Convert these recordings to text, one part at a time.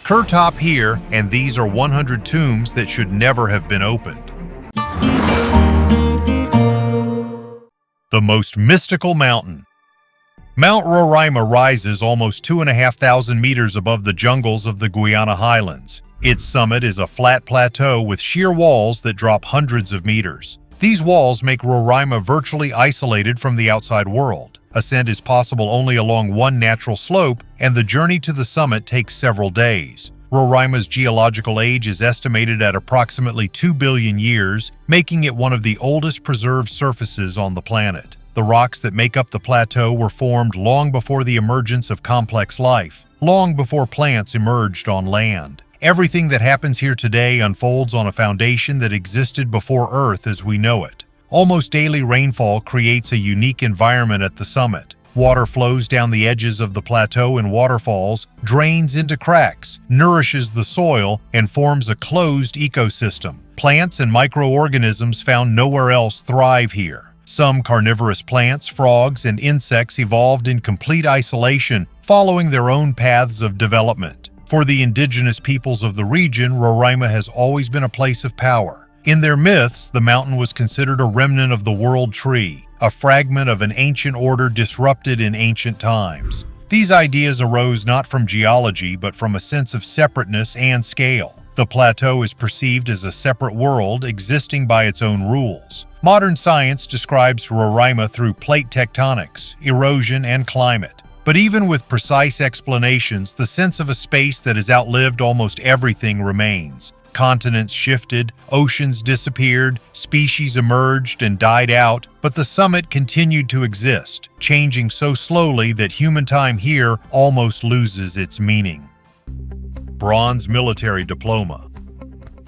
Top here, and these are 100 tombs that should never have been opened. The most mystical mountain. Mount Roraima rises almost 2,500 meters above the jungles of the Guyana highlands. Its summit is a flat plateau with sheer walls that drop hundreds of meters. These walls make Roraima virtually isolated from the outside world. Ascent is possible only along one natural slope, and the journey to the summit takes several days. Roraima's geological age is estimated at approximately 2 billion years, making it one of the oldest preserved surfaces on the planet. The rocks that make up the plateau were formed long before the emergence of complex life, long before plants emerged on land. Everything that happens here today unfolds on a foundation that existed before Earth as we know it. Almost daily rainfall creates a unique environment at the summit. Water flows down the edges of the plateau in waterfalls, drains into cracks, nourishes the soil, and forms a closed ecosystem. Plants and microorganisms found nowhere else thrive here. Some carnivorous plants, frogs, and insects evolved in complete isolation, following their own paths of development. For the indigenous peoples of the region, Roraima has always been a place of power. In their myths, the mountain was considered a remnant of the world tree, a fragment of an ancient order disrupted in ancient times. These ideas arose not from geology, but from a sense of separateness and scale. The plateau is perceived as a separate world existing by its own rules. Modern science describes Roraima through plate tectonics, erosion, and climate. But even with precise explanations, the sense of a space that has outlived almost everything remains. Continents shifted, oceans disappeared, species emerged and died out, but the summit continued to exist, changing so slowly that human time here almost loses its meaning. Bronze military diploma.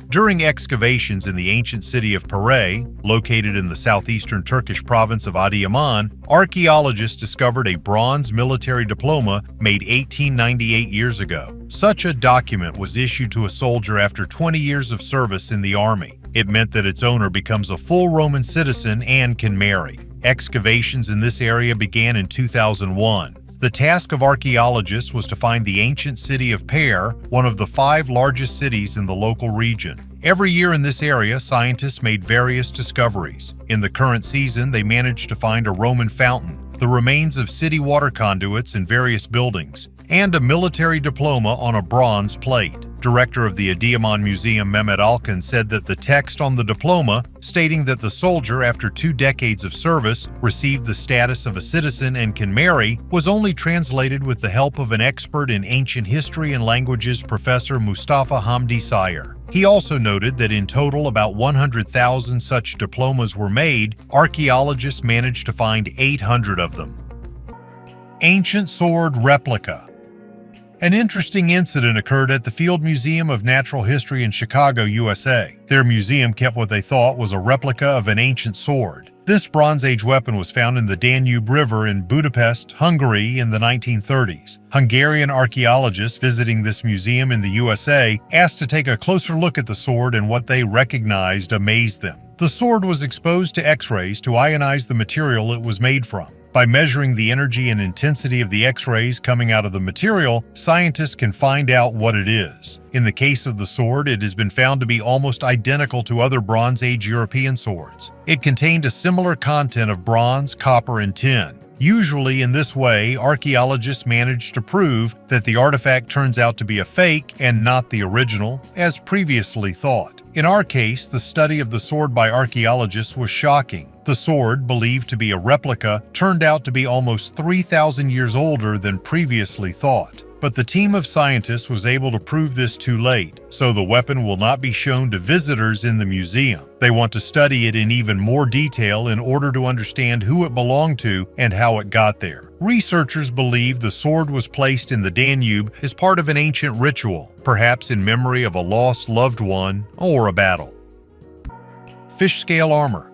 During excavations in the ancient city of Pare, located in the southeastern Turkish province of Adıyaman, archaeologists discovered a bronze military diploma made 1898 years ago. Such a document was issued to a soldier after 20 years of service in the army. It meant that its owner becomes a full Roman citizen and can marry. Excavations in this area began in 2001. The task of archaeologists was to find the ancient city of Pare, one of the 5 largest cities in the local region. Every year in this area, scientists made various discoveries. In the current season, they managed to find a Roman fountain, the remains of city water conduits in various buildings, and a military diploma on a bronze plate. Director of the Adıyaman Museum Mehmet Alkan said that the text on the diploma, stating that the soldier, after 2 decades of service, received the status of a citizen and can marry, was only translated with the help of an expert in ancient history and languages, Professor Mustafa Hamdi Sayer. He also noted that in total about 100,000 such diplomas were made. Archaeologists managed to find 800 of them. Ancient sword replica. An interesting incident occurred at the Field Museum of Natural History in Chicago, USA. Their museum kept what they thought was a replica of an ancient sword. This Bronze Age weapon was found in the Danube River in Budapest, Hungary in the 1930s. Hungarian archaeologists visiting this museum in the USA asked to take a closer look at the sword, and what they recognized amazed them. The sword was exposed to X-rays to ionize the material it was made from. By measuring the energy and intensity of the X-rays coming out of the material, scientists can find out what it is. In the case of the sword, it has been found to be almost identical to other Bronze Age European swords. It contained a similar content of bronze, copper, and tin. Usually, in this way, archaeologists manage to prove that the artifact turns out to be a fake and not the original, as previously thought. In our case, the study of the sword by archaeologists was shocking. The sword, believed to be a replica, turned out to be almost 3,000 years older than previously thought. But the team of scientists was able to prove this too late, so the weapon will not be shown to visitors in the museum. They want to study it in even more detail in order to understand who it belonged to and how it got there. Researchers believe the sword was placed in the Danube as part of an ancient ritual, perhaps in memory of a lost loved one or a battle. Fish scale armor.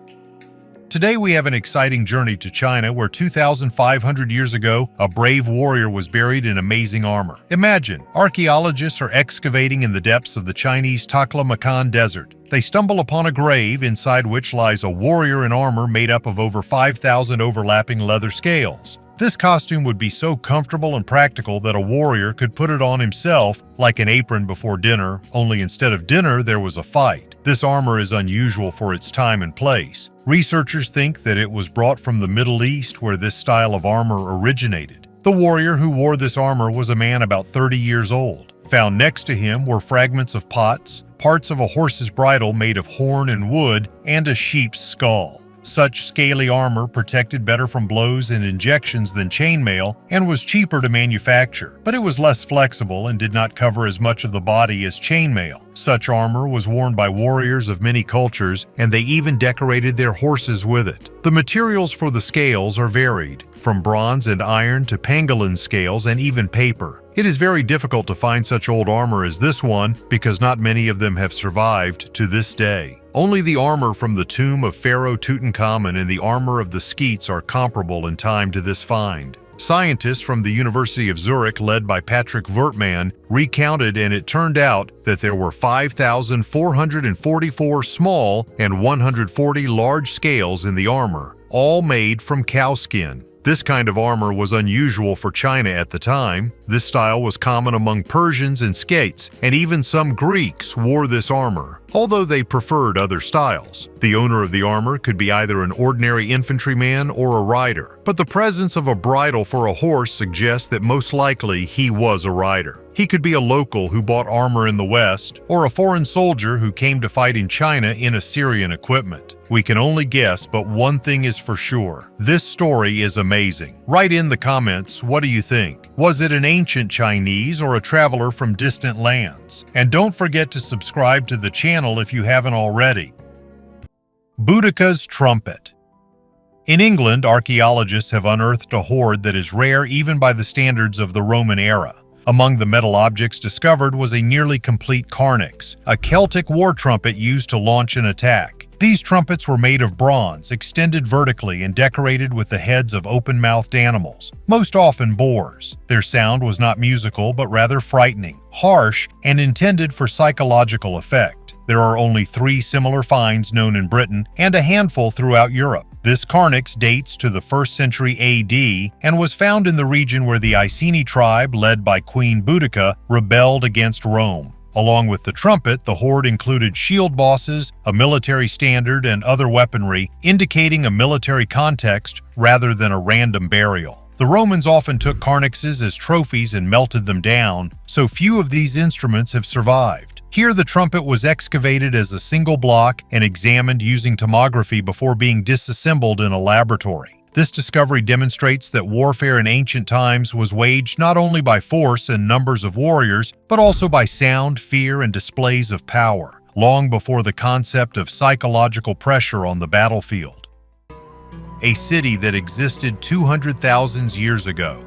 Today we have an exciting journey to China, where 2,500 years ago, a brave warrior was buried in amazing armor. Imagine, archaeologists are excavating in the depths of the Chinese Taklamakan Desert. They stumble upon a grave inside which lies a warrior in armor made up of over 5,000 overlapping leather scales. This costume would be so comfortable and practical that a warrior could put it on himself like an apron before dinner, only instead of dinner there was a fight. This armor is unusual for its time and place. Researchers think that it was brought from the Middle East where this style of armor originated. The warrior who wore this armor was a man about 30 years old. Found next to him were fragments of pots, parts of a horse's bridle made of horn and wood, and a sheep's skull. Such scaly armor protected better from blows and injections than chainmail and was cheaper to manufacture, but it was less flexible and did not cover as much of the body as chainmail. Such armor was worn by warriors of many cultures, and they even decorated their horses with it. The materials for the scales are varied, from bronze and iron to pangolin scales and even paper. It is very difficult to find such old armor as this one because not many of them have survived to this day. Only the armor from the tomb of Pharaoh Tutankhamun and the armor of the Skeets are comparable in time to this find. Scientists from the University of Zurich, led by Patrick Wertmann, recounted, and it turned out that there were 5,444 small and 140 large scales in the armor, all made from cow skin. This kind of armor was unusual for China at the time. This style was common among Persians and Sketes, and even some Greeks wore this armor, although they preferred other styles. The owner of the armor could be either an ordinary infantryman or a rider, but the presence of a bridle for a horse suggests that most likely he was a rider. He could be a local who bought armor in the West, or a foreign soldier who came to fight in China in Assyrian equipment. We can only guess, but one thing is for sure. This story is amazing. Write in the comments, what do you think? Was it an ancient Chinese or a traveler from distant lands? And don't forget to subscribe to the channel if you haven't already. Boudica's trumpet. In England, archaeologists have unearthed a hoard that is rare even by the standards of the Roman era. Among the metal objects discovered was a nearly complete carnix, a Celtic war trumpet used to launch an attack. These trumpets were made of bronze, extended vertically and decorated with the heads of open-mouthed animals, most often boars. Their sound was not musical but rather frightening, harsh, and intended for psychological effect. There are only 3 similar finds known in Britain and a handful throughout Europe. This carnix dates to the 1st century AD and was found in the region where the Iceni tribe, led by Queen Boudica, rebelled against Rome. Along with the trumpet, the hoard included shield bosses, a military standard, and other weaponry, indicating a military context rather than a random burial. The Romans often took carnixes as trophies and melted them down, so few of these instruments have survived. Here, the trumpet was excavated as a single block and examined using tomography before being disassembled in a laboratory. This discovery demonstrates that warfare in ancient times was waged not only by force and numbers of warriors, but also by sound, fear, and displays of power, long before the concept of psychological pressure on the battlefield. A city that existed 200,000 years ago.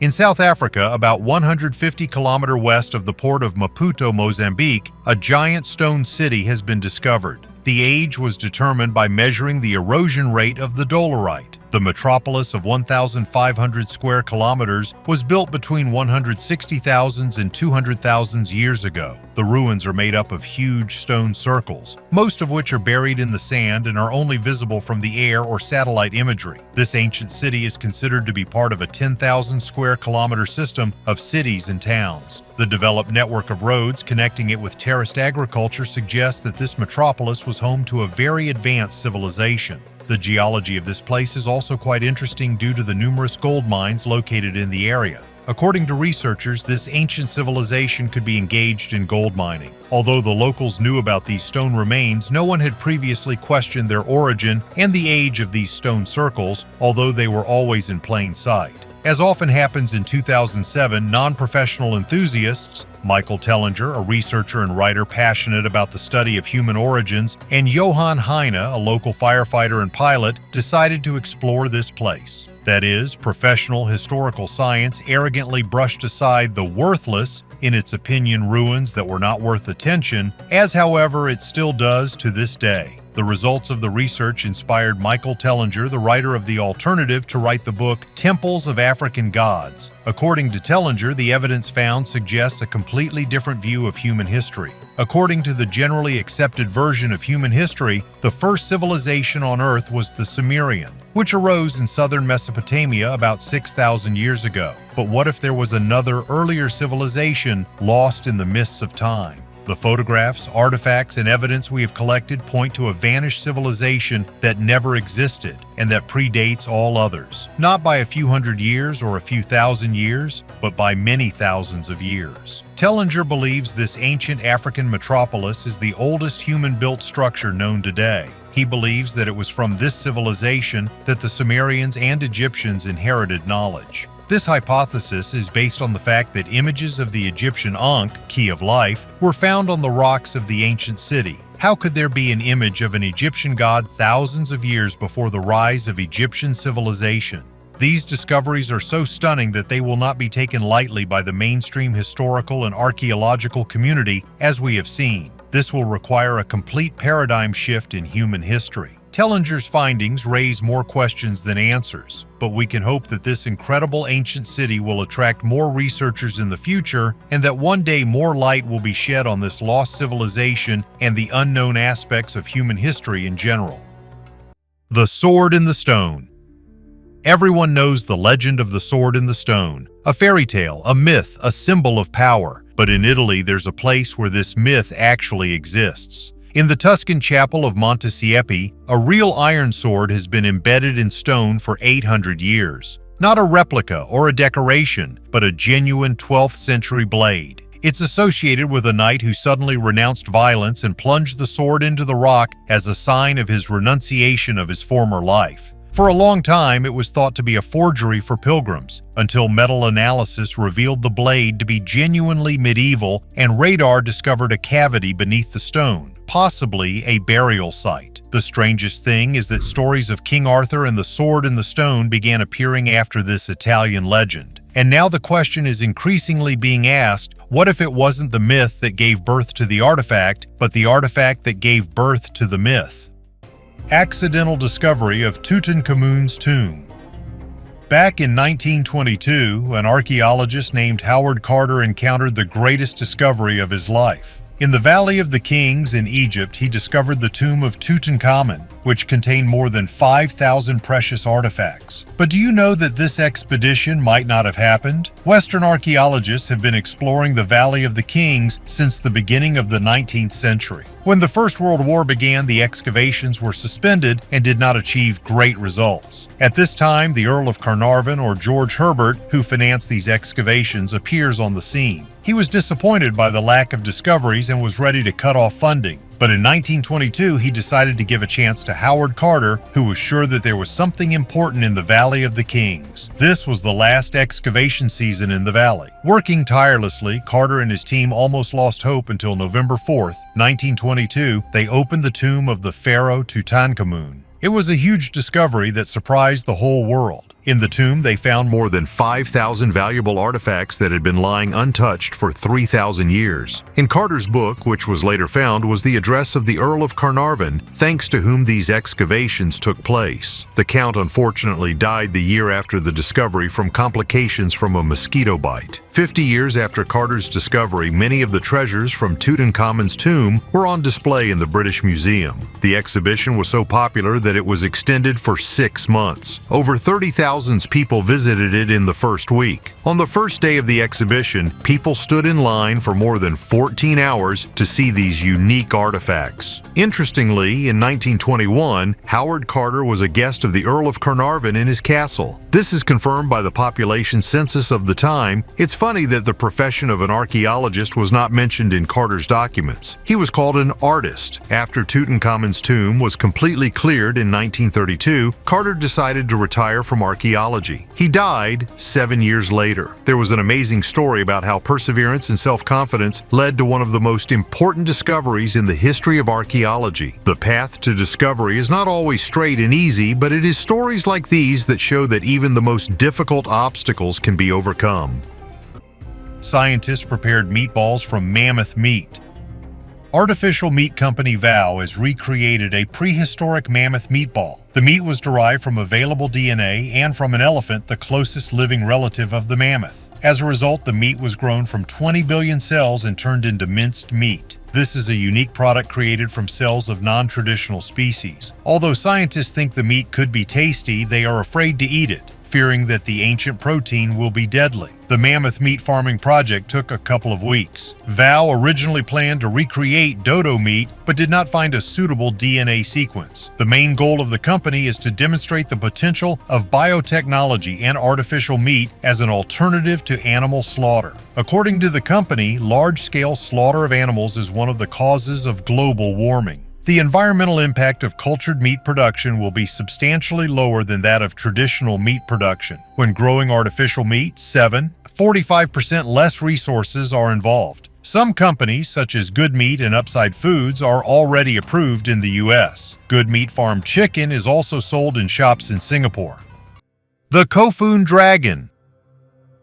In South Africa, about 150 kilometers west of the port of Maputo, Mozambique, a giant stone city has been discovered. The age was determined by measuring the erosion rate of the dolerite. The metropolis of 1,500 square kilometers was built between 160,000 and 200,000 years ago. The ruins are made up of huge stone circles, most of which are buried in the sand and are only visible from the air or satellite imagery. This ancient city is considered to be part of a 10,000 square kilometer system of cities and towns. The developed network of roads connecting it with terraced agriculture suggests that this metropolis was home to a very advanced civilization. The geology of this place is also quite interesting due to the numerous gold mines located in the area. According to researchers, this ancient civilization could be engaged in gold mining. Although the locals knew about these stone remains, no one had previously questioned their origin and the age of these stone circles, although they were always in plain sight. As often happens in 2007, non-professional enthusiasts, Michael Tellinger, a researcher and writer passionate about the study of human origins, and Johann Heine, a local firefighter and pilot, decided to explore this place. That is, professional historical science arrogantly brushed aside the worthless, in its opinion, ruins that were not worth attention, as however it still does to this day. The results of the research inspired Michael Tellinger, the writer of The Alternative, to write the book Temples of African Gods. According to Tellinger, the evidence found suggests a completely different view of human history. According to the generally accepted version of human history, the first civilization on Earth was the Sumerian, which arose in southern Mesopotamia about 6,000 years ago. But what if there was another earlier civilization lost in the mists of time? The photographs, artifacts, and evidence we have collected point to a vanished civilization that never existed and that predates all others, not by a few hundred years or a few thousand years, but by many thousands of years. Tellinger believes this ancient African metropolis is the oldest human-built structure known today. He believes that it was from this civilization that the Sumerians and Egyptians inherited knowledge. This hypothesis is based on the fact that images of the Egyptian Ankh, key of life, were found on the rocks of the ancient city. How could there be an image of an Egyptian god thousands of years before the rise of Egyptian civilization? These discoveries are so stunning that they will not be taken lightly by the mainstream historical and archaeological community, as we have seen. This will require a complete paradigm shift in human history. Tellinger's findings raise more questions than answers, but we can hope that this incredible ancient city will attract more researchers in the future and that one day more light will be shed on this lost civilization and the unknown aspects of human history in general. The Sword in the Stone. Everyone knows the legend of the sword in the stone, a fairy tale, a myth, a symbol of power. But in Italy, there's a place where this myth actually exists. In the Tuscan chapel of Montesiepi, a real iron sword has been embedded in stone for 800 years. Not a replica or a decoration, but a genuine 12th century blade. It's associated with a knight who suddenly renounced violence and plunged the sword into the rock as a sign of his renunciation of his former life. For a long time, it was thought to be a forgery for pilgrims, until metal analysis revealed the blade to be genuinely medieval and radar discovered a cavity beneath the stone, possibly a burial site. The strangest thing is that stories of King Arthur and the sword in the stone began appearing after this Italian legend. And now the question is increasingly being asked, what if it wasn't the myth that gave birth to the artifact, but the artifact that gave birth to the myth? Accidental discovery of Tutankhamun's tomb. Back in 1922, an archaeologist named Howard Carter encountered the greatest discovery of his life. In the Valley of the Kings in Egypt, he discovered the tomb of Tutankhamun, which contained more than 5,000 precious artifacts. But do you know that this expedition might not have happened? Western archaeologists have been exploring the Valley of the Kings since the beginning of the 19th century. When the First World War began, the excavations were suspended and did not achieve great results. At this time, the Earl of Carnarvon, or George Herbert, who financed these excavations, appears on the scene. He was disappointed by the lack of discoveries and was ready to cut off funding. But in 1922, he decided to give a chance to Howard Carter, who was sure that there was something important in the Valley of the Kings. This was the last excavation season in the valley. Working tirelessly, Carter and his team almost lost hope until November 4th, 1922, they opened the tomb of the Pharaoh Tutankhamun. It was a huge discovery that surprised the whole world. In the tomb, they found more than 5,000 valuable artifacts that had been lying untouched for 3,000 years. In Carter's book, which was later found, was the address of the Earl of Carnarvon, thanks to whom these excavations took place. The Count unfortunately died the year after the discovery from complications from a mosquito bite. 50 years after Carter's discovery, many of the treasures from Tutankhamun's tomb were on display in the British Museum. The exhibition was so popular that it was extended for 6 months. Over 30,000 people visited it in the first week. On the first day of the exhibition, people stood in line for more than 14 hours to see these unique artifacts. Interestingly, in 1921, Howard Carter was a guest of the Earl of Carnarvon in his castle. This is confirmed by the population census of the time. It's funny that the profession of an archaeologist was not mentioned in Carter's documents. He was called an artist. After Tutankhamun's tomb was completely cleared in 1932, Carter decided to retire from archaeology. He died 7 years later. There was an amazing story about how perseverance and self-confidence led to one of the most important discoveries in the history of archaeology. The path to discovery is not always straight and easy, but it is stories like these that show that even the most difficult obstacles can be overcome. Scientists prepared meatballs from mammoth meat. Artificial meat company Vow has recreated a prehistoric mammoth meatball. The meat was derived from available DNA and from an elephant, the closest living relative of the mammoth. As a result, the meat was grown from 20 billion cells and turned into minced meat. This is a unique product created from cells of non-traditional species. Although scientists think the meat could be tasty, they are afraid to eat it, fearing that the ancient protein will be deadly. The mammoth meat farming project took a couple of weeks. Vow originally planned to recreate dodo meat, but did not find a suitable DNA sequence. The main goal of the company is to demonstrate the potential of biotechnology and artificial meat as an alternative to animal slaughter. According to the company, large-scale slaughter of animals is one of the causes of global warming. The environmental impact of cultured meat production will be substantially lower than that of traditional meat production. When growing artificial meat, 45% less resources are involved. Some companies, such as Good Meat and Upside Foods, are already approved in the U.S. Good Meat Farm chicken is also sold in shops in Singapore. The Kofun Dragon.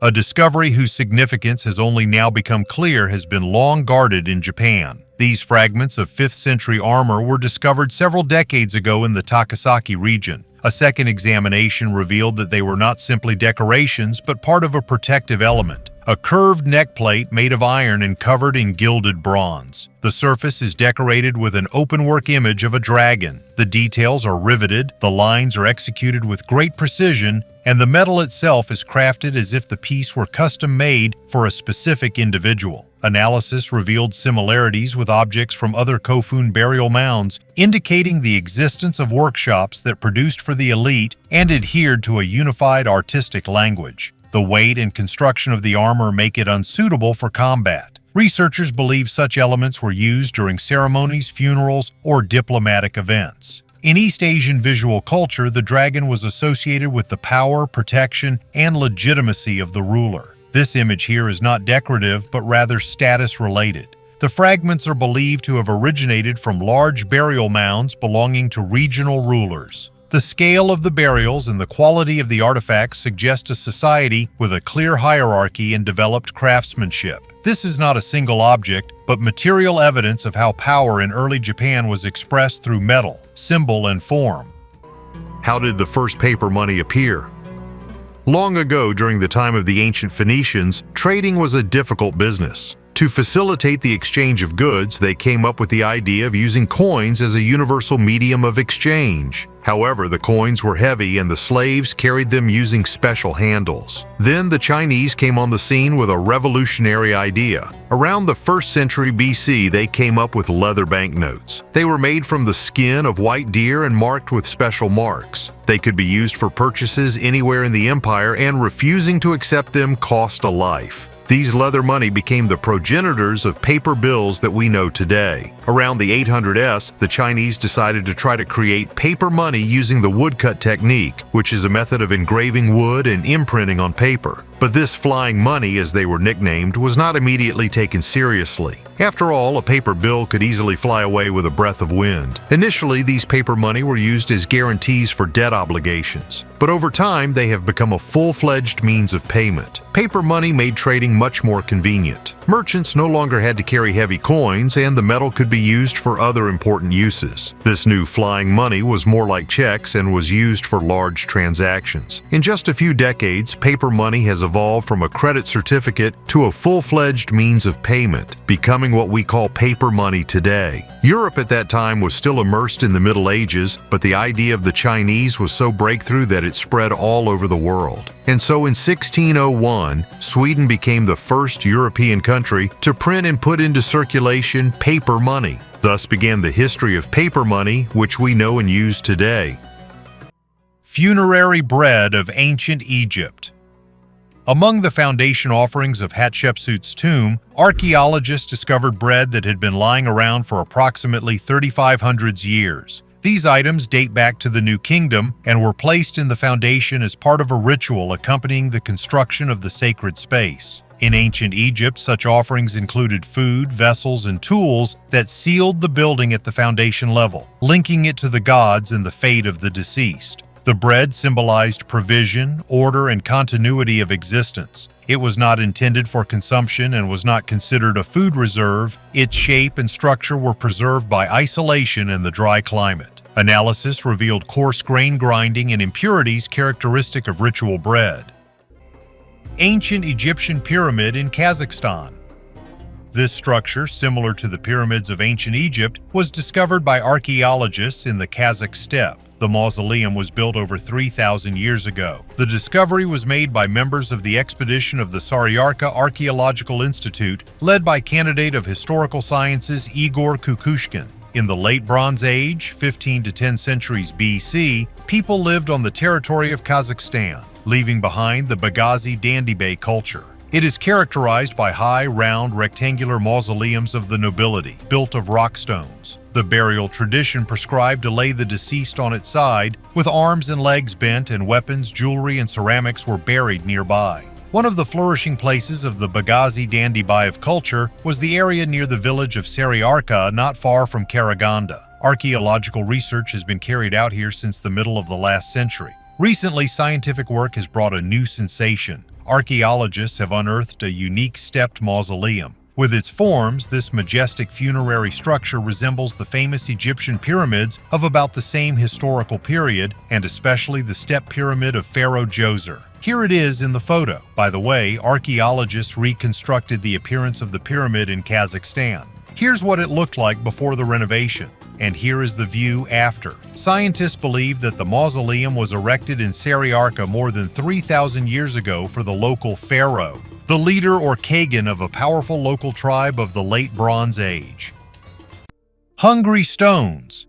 A discovery whose significance has only now become clear has been long guarded in Japan. These fragments of 5th century armor were discovered several decades ago in the Takasaki region. A second examination revealed that they were not simply decorations, but part of a protective element, a curved neck plate made of iron and covered in gilded bronze. The surface is decorated with an openwork image of a dragon. The details are riveted, the lines are executed with great precision, and the metal itself is crafted as if the piece were custom-made for a specific individual. Analysis revealed similarities with objects from other Kofun burial mounds, indicating the existence of workshops that produced for the elite and adhered to a unified artistic language. The weight and construction of the armor make it unsuitable for combat. Researchers believe such elements were used during ceremonies, funerals, or diplomatic events. In East Asian visual culture, the dragon was associated with the power, protection, and legitimacy of the ruler. This image here is not decorative, but rather status-related. The fragments are believed to have originated from large burial mounds belonging to regional rulers. The scale of the burials and the quality of the artifacts suggest a society with a clear hierarchy and developed craftsmanship. This is not a single object, but material evidence of how power in early Japan was expressed through metal, symbol, and form. How did the first paper money appear? Long ago, during the time of the ancient Phoenicians, trading was a difficult business. To facilitate the exchange of goods, they came up with the idea of using coins as a universal medium of exchange. However, the coins were heavy and the slaves carried them using special handles. Then the Chinese came on the scene with a revolutionary idea. Around the 1st century BC, they came up with leather banknotes. They were made from the skin of white deer and marked with special marks. They could be used for purchases anywhere in the empire, and refusing to accept them cost a life. These leather money became the progenitors of paper bills that we know today. Around the 800s, the Chinese decided to try to create paper money using the woodcut technique, which is a method of engraving wood and imprinting on paper. But this flying money, as they were nicknamed, was not immediately taken seriously. After all, a paper bill could easily fly away with a breath of wind. Initially, these paper money were used as guarantees for debt obligations, but over time they have become a full-fledged means of payment. Paper money made trading much more convenient. Merchants no longer had to carry heavy coins, and the metal could be used for other important uses. This new flying money was more like checks and was used for large transactions. In just a few decades, paper money has evolved from a credit certificate to a full-fledged means of payment, becoming what we call paper money today. Europe at that time was still immersed in the Middle Ages, but the idea of the Chinese was so breakthrough that it spread all over the world. And so in 1601, Sweden became the first European country to print and put into circulation paper money. Thus began the history of paper money, which we know and use today. Funerary bread of ancient Egypt. Among the foundation offerings of Hatshepsut's tomb, archaeologists discovered bread that had been lying around for approximately 3,500 years. These items date back to the New Kingdom and were placed in the foundation as part of a ritual accompanying the construction of the sacred space. In ancient Egypt, such offerings included food, vessels, and tools that sealed the building at the foundation level, linking it to the gods and the fate of the deceased. The bread symbolized provision, order, and continuity of existence. It was not intended for consumption and was not considered a food reserve. Its shape and structure were preserved by isolation in the dry climate. Analysis revealed coarse grain grinding and impurities characteristic of ritual bread. Ancient Egyptian pyramid in Kazakhstan. This structure, similar to the pyramids of ancient Egypt, was discovered by archaeologists in the Kazakh steppe. The mausoleum was built over 3,000 years ago. The discovery was made by members of the expedition of the Saryarka Archaeological Institute, led by candidate of historical sciences Igor Kukushkin. In the late Bronze Age, 15 to 10 centuries BC, people lived on the territory of Kazakhstan, leaving behind the Bagazi Dandibay culture. It is characterized by high, round, rectangular mausoleums of the nobility, built of rock stones. The burial tradition prescribed to lay the deceased on its side, with arms and legs bent, and weapons, jewelry, and ceramics were buried nearby. One of the flourishing places of the Bagazi Dandibayev culture was the area near the village of Saryarka, not far from Karaganda. Archaeological research has been carried out here since the middle of the last century. Recently, scientific work has brought a new sensation. Archaeologists have unearthed a unique stepped mausoleum. With its forms, this majestic funerary structure resembles the famous Egyptian pyramids of about the same historical period, and especially the step pyramid of Pharaoh Djoser. Here it is in the photo. By the way, archaeologists reconstructed the appearance of the pyramid in Kazakhstan. Here's what it looked like before the renovation, and here is the view after. Scientists believe that the mausoleum was erected in Saryarka more than 3,000 years ago for the local pharaoh, the leader or Kagan of a powerful local tribe of the late Bronze Age. Hungry stones.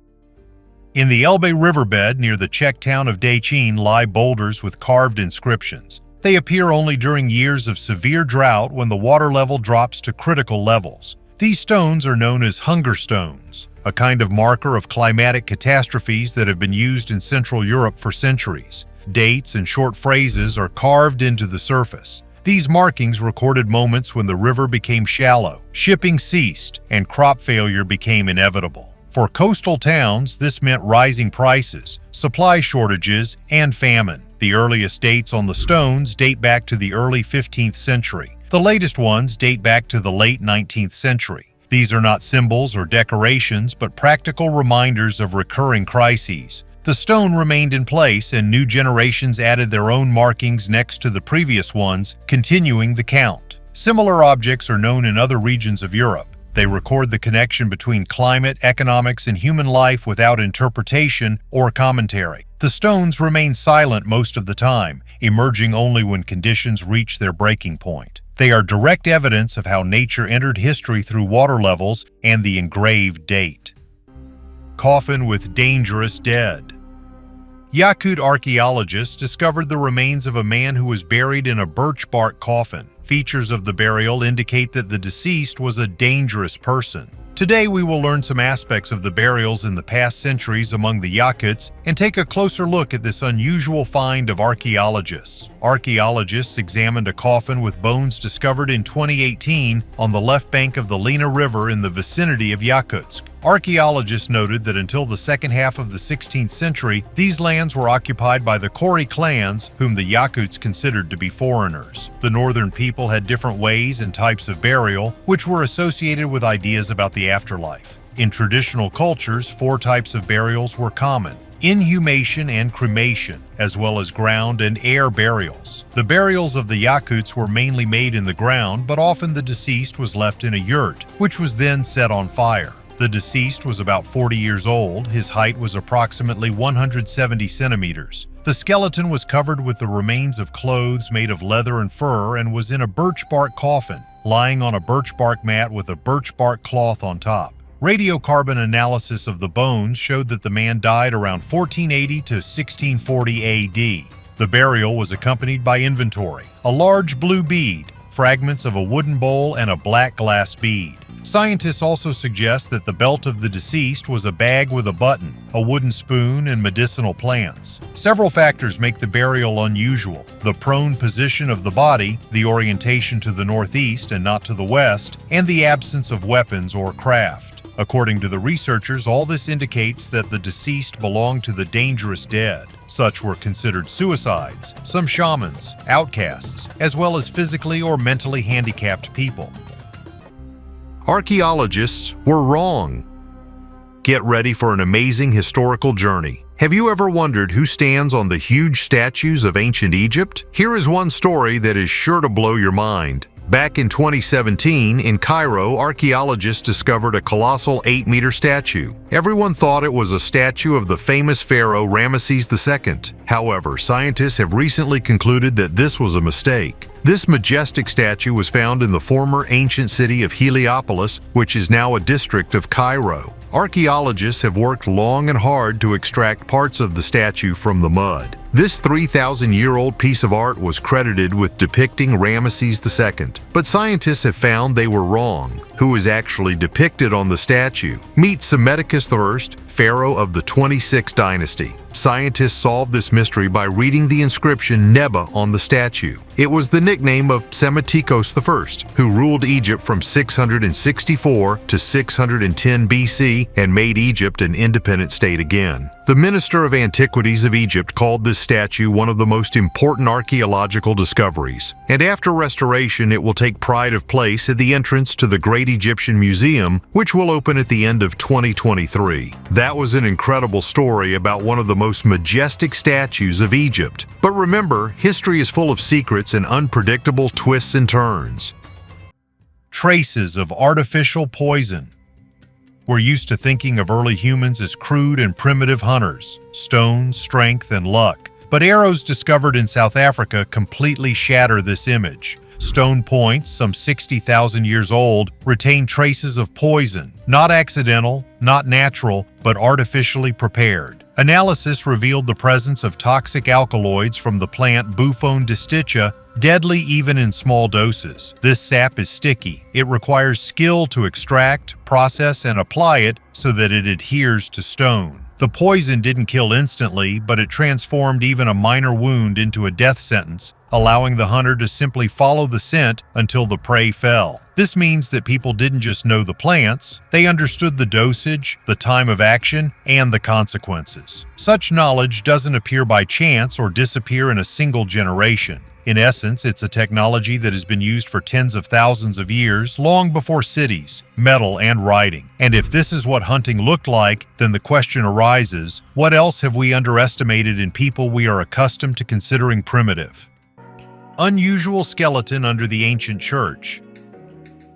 In the Elbe riverbed near the Czech town of Děčín lie boulders with carved inscriptions. They appear only during years of severe drought when the water level drops to critical levels. These stones are known as hunger stones, a kind of marker of climatic catastrophes that have been used in Central Europe for centuries. Dates and short phrases are carved into the surface. These markings recorded moments when the river became shallow, shipping ceased, and crop failure became inevitable. For coastal towns, this meant rising prices, supply shortages, and famine. The earliest dates on the stones date back to the early 15th century. The latest ones date back to the late 19th century. These are not symbols or decorations, but practical reminders of recurring crises. The stone remained in place, and new generations added their own markings next to the previous ones, continuing the count. Similar objects are known in other regions of Europe. They record the connection between climate, economics, and human life without interpretation or commentary. The stones remain silent most of the time, emerging only when conditions reach their breaking point. They are direct evidence of how nature entered history through water levels and the engraved date. Coffin with dangerous dead. Yakut archaeologists discovered the remains of a man who was buried in a birchbark coffin. Features of the burial indicate that the deceased was a dangerous person. Today we will learn some aspects of the burials in the past centuries among the Yakuts and take a closer look at this unusual find of archaeologists. Archaeologists examined a coffin with bones discovered in 2018 on the left bank of the Lena River in the vicinity of Yakutsk. Archaeologists noted that until the second half of the 16th century, these lands were occupied by the Kori clans, whom the Yakuts considered to be foreigners. The northern people had different ways and types of burial, which were associated with ideas about the afterlife. In traditional cultures, 4 types of burials were common: inhumation and cremation, as well as ground and air burials. The burials of the Yakuts were mainly made in the ground, but often the deceased was left in a yurt, which was then set on fire. The deceased was about 40 years old. His height was approximately 170 centimeters. The skeleton was covered with the remains of clothes made of leather and fur and was in a birchbark coffin, lying on a birchbark mat with a birchbark cloth on top. Radiocarbon analysis of the bones showed that the man died around 1480 to 1640 AD. The burial was accompanied by inventory: a large blue bead, fragments of a wooden bowl, and a black glass bead. Scientists also suggest that the belt of the deceased was a bag with a button, a wooden spoon, and medicinal plants. Several factors make the burial unusual: the prone position of the body, the orientation to the northeast and not to the west, and the absence of weapons or craft. According to the researchers, all this indicates that the deceased belonged to the dangerous dead. Such were considered suicides, some shamans, outcasts, as well as physically or mentally handicapped people. Archaeologists were wrong. Get ready for an amazing historical journey. Have you ever wondered who stands on the huge statues of ancient Egypt? Here is one story that is sure to blow your mind. Back in 2017, in Cairo, archaeologists discovered a colossal 8-meter statue. Everyone thought it was a statue of the famous Pharaoh Ramesses II. However, scientists have recently concluded that this was a mistake. This majestic statue was found in the former ancient city of Heliopolis, which is now a district of Cairo. Archaeologists have worked long and hard to extract parts of the statue from the mud. This 3,000-year-old piece of art was credited with depicting Ramesses II, but scientists have found they were wrong. Who is actually depicted on the statue? Meet Psammetichus I, pharaoh of the 26th dynasty. Scientists solved this mystery by reading the inscription Neba on the statue. It was the nickname of Psammetichos I, who ruled Egypt from 664 to 610 BC and made Egypt an independent state again. The Minister of Antiquities of Egypt called this statue one of the most important archaeological discoveries, and after restoration it will take pride of place at the entrance to the Great Egyptian Museum, which will open at the end of 2023. That was an incredible story about one of the most majestic statues of Egypt. But remember, history is full of secrets and unpredictable twists and turns. Traces of artificial poison. We're used to thinking of early humans as crude and primitive hunters, stone, strength, and luck. But arrows discovered in South Africa completely shatter this image. Stone points, some 60,000 years old, retain traces of poison, not accidental, not natural, but artificially prepared. Analysis revealed the presence of toxic alkaloids from the plant Buffon disticha, deadly even in small doses. This sap is sticky. It requires skill to extract, process, and apply it so that it adheres to stone. The poison didn't kill instantly, but it transformed even a minor wound into a death sentence, allowing the hunter to simply follow the scent until the prey fell. This means that people didn't just know the plants, they understood the dosage, the time of action, and the consequences. Such knowledge doesn't appear by chance or disappear in a single generation. In essence, it's a technology that has been used for tens of thousands of years, long before cities, metal, and writing. And if this is what hunting looked like, then the question arises, what else have we underestimated in people we are accustomed to considering primitive? Unusual skeleton under the ancient church.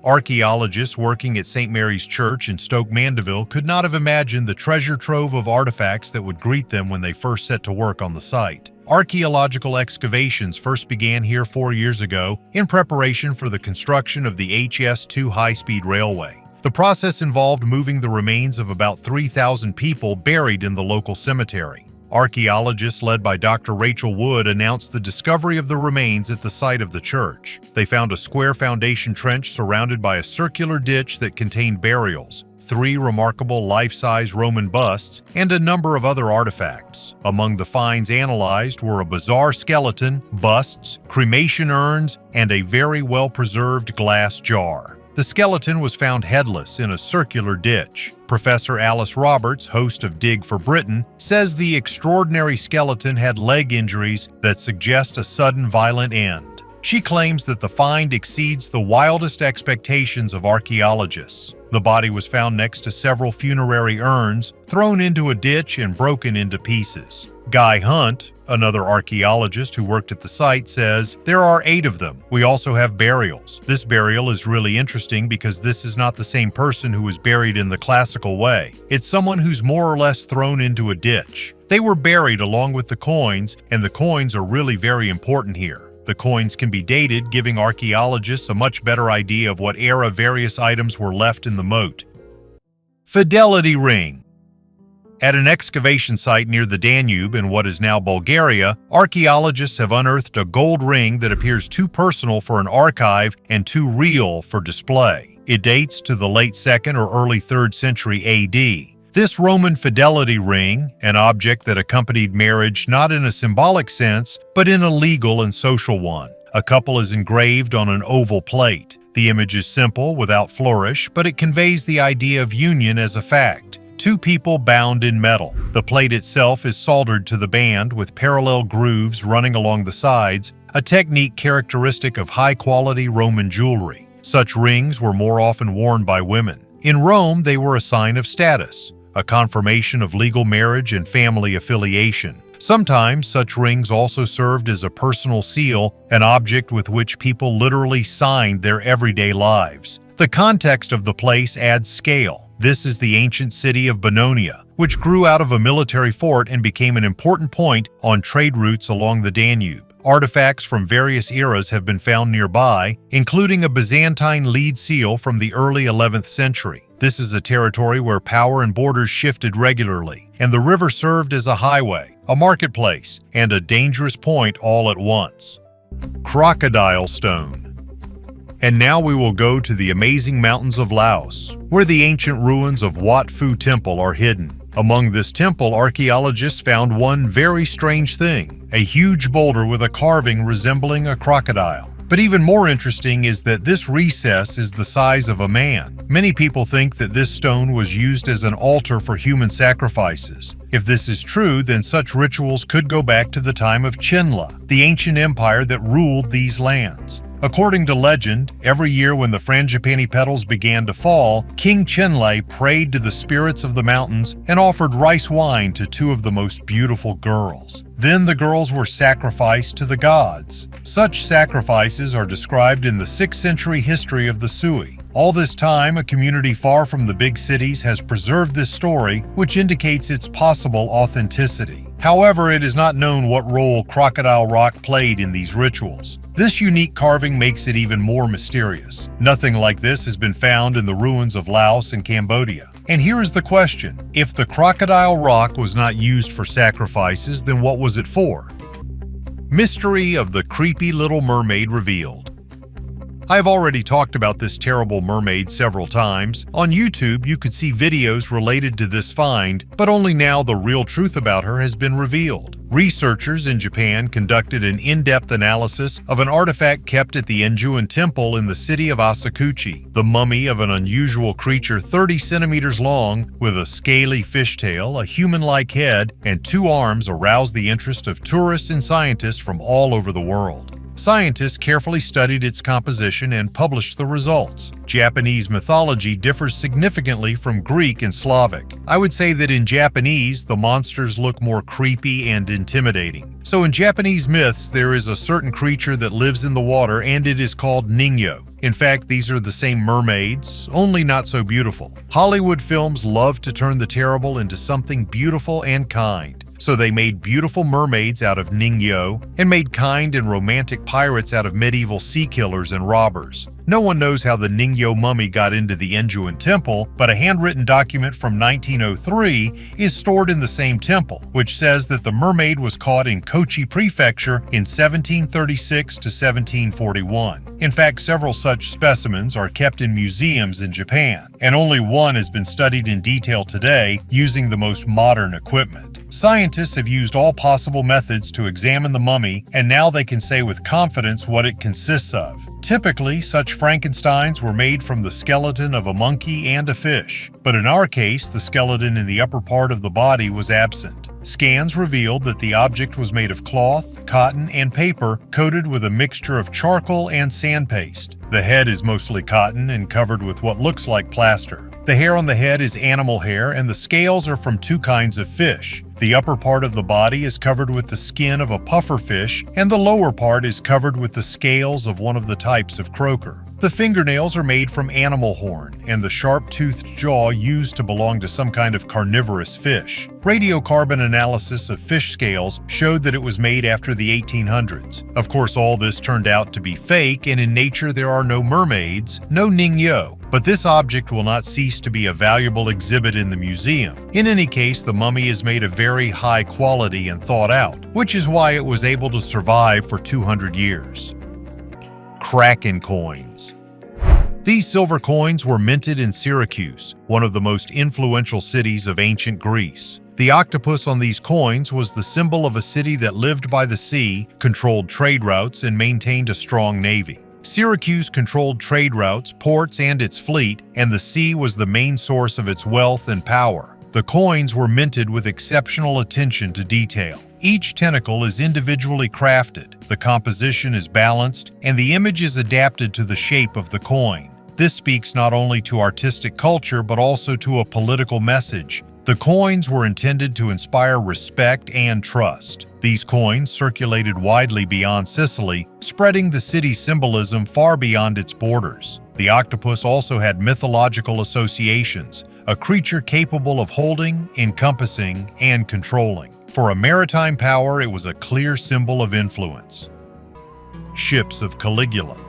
Archaeologists working at St. Mary's Church in Stoke Mandeville could not have imagined the treasure trove of artifacts that would greet them when they first set to work on the site. Archaeological excavations first began here 4 years ago in preparation for the construction of the HS2 high-speed railway. The process involved moving the remains of about 3,000 people buried in the local cemetery. Archaeologists led by Dr. Rachel Wood announced the discovery of the remains at the site of the church. They found a square foundation trench surrounded by a circular ditch that contained burials, 3 remarkable life-size Roman busts, and a number of other artifacts. Among the finds analyzed were a bizarre skeleton, busts, cremation urns, and a very well-preserved glass jar. The skeleton was found headless in a circular ditch. Professor Alice Roberts, host of Dig for Britain, says the extraordinary skeleton had leg injuries that suggest a sudden violent end. She claims that the find exceeds the wildest expectations of archaeologists. The body was found next to several funerary urns, thrown into a ditch and broken into pieces. Guy Hunt, another archaeologist who worked at the site, says, "There are 8 of them. We also have burials. This burial is really interesting because this is not the same person who was buried in the classical way. It's someone who's more or less thrown into a ditch. They were buried along with the coins, and the coins are really very important here. The coins can be dated, giving archaeologists a much better idea of what era various items were left in the moat." Fidelity ring. At an excavation site near the Danube in what is now Bulgaria, archaeologists have unearthed a gold ring that appears too personal for an archive and too real for display. It dates to the late 2nd or early 3rd century AD. This Roman fidelity ring, an object that accompanied marriage not in a symbolic sense, but in a legal and social one. A couple is engraved on an oval plate. The image is simple, without flourish, but it conveys the idea of union as a fact. two people bound in metal. The plate itself is soldered to the band with parallel grooves running along the sides, a technique characteristic of high-quality Roman jewelry. Such rings were more often worn by women. In Rome, they were a sign of status, a confirmation of legal marriage and family affiliation. Sometimes such rings also served as a personal seal, an object with which people literally signed their everyday lives. The context of the place adds scale. This is the ancient city of Bononia, which grew out of a military fort and became an important point on trade routes along the Danube. Artifacts from various eras have been found nearby, including a Byzantine lead seal from the early 11th century. This is a territory where power and borders shifted regularly, and the river served as a highway, a marketplace, and a dangerous point all at once. Crocodile Stone. And now we will go to the amazing mountains of Laos, where the ancient ruins of Wat Phu Temple are hidden. Among this temple, archaeologists found one very strange thing, a huge boulder with a carving resembling a crocodile. But even more interesting is that this recess is the size of a man. Many people think that this stone was used as an altar for human sacrifices. If this is true, then such rituals could go back to the time of Chinla, the ancient empire that ruled these lands. According to legend, every year when the frangipani petals began to fall, King Chenle prayed to the spirits of the mountains and offered rice wine to two of the most beautiful girls. Then the girls were sacrificed to the gods. Such sacrifices are described in the 6th century history of the Sui. All this time, a community far from the big cities has preserved this story, which indicates its possible authenticity. However, it is not known what role crocodile rock played in these rituals. This unique carving makes it even more mysterious. Nothing like this has been found in the ruins of Laos and Cambodia. And here is the question: if the crocodile rock was not used for sacrifices, then what was it for? Mystery of the creepy little mermaid revealed. I've already talked about this terrible mermaid several times. On YouTube, you could see videos related to this find, but only now the real truth about her has been revealed. Researchers in Japan conducted an in-depth analysis of an artifact kept at the Enjuin Temple in the city of Asakuchi. The mummy of an unusual creature 30 centimeters long, with a scaly fishtail, a human-like head, and 2 arms aroused the interest of tourists and scientists from all over the world. Scientists carefully studied its composition and published the results. Japanese mythology differs significantly from Greek and Slavic. I would say that in Japanese, the monsters look more creepy and intimidating. So in Japanese myths, there is a certain creature that lives in the water, and it is called Ningyo. In fact, these are the same mermaids, only not so beautiful. Hollywood films love to turn the terrible into something beautiful and kind. So they made beautiful mermaids out of Ningyo and made kind and romantic pirates out of medieval sea killers and robbers. No one knows how the Ningyo mummy got into the Enjuin Temple, but a handwritten document from 1903 is stored in the same temple, which says that the mermaid was caught in Kochi Prefecture in 1736 to 1741. In fact, several such specimens are kept in museums in Japan, and only one has been studied in detail today using the most modern equipment. Scientists have used all possible methods to examine the mummy, and now they can say with confidence what it consists of. Typically, such Frankensteins were made from the skeleton of a monkey and a fish, but in our case, the skeleton in the upper part of the body was absent. Scans revealed that the object was made of cloth, cotton, and paper coated with a mixture of charcoal and sandpaste. The head is mostly cotton and covered with what looks like plaster. The hair on the head is animal hair, and the scales are from 2 kinds of fish. The upper part of the body is covered with the skin of a puffer fish, and the lower part is covered with the scales of one of the types of croaker. The fingernails are made from animal horn, and the sharp-toothed jaw used to belong to some kind of carnivorous fish. Radiocarbon analysis of fish scales showed that it was made after the 1800s. Of course, all this turned out to be fake, and in nature there are no mermaids, no Ningyo. But this object will not cease to be a valuable exhibit in the museum. In any case, the mummy is made of very high quality and thought out, which is why it was able to survive for 200 years. Kraken coins. These silver coins were minted in Syracuse, one of the most influential cities of ancient Greece. The octopus on these coins was the symbol of a city that lived by the sea, controlled trade routes, and maintained a strong navy. Syracuse controlled trade routes, ports, and its fleet, and the sea was the main source of its wealth and power. The coins were minted with exceptional attention to detail. Each tentacle is individually crafted, the composition is balanced, and the image is adapted to the shape of the coin. This speaks not only to artistic culture but also to a political message. The coins were intended to inspire respect and trust. These coins circulated widely beyond Sicily, spreading the city's symbolism far beyond its borders. The octopus also had mythological associations, a creature capable of holding, encompassing, and controlling. For a maritime power, it was a clear symbol of influence. Ships of Caligula.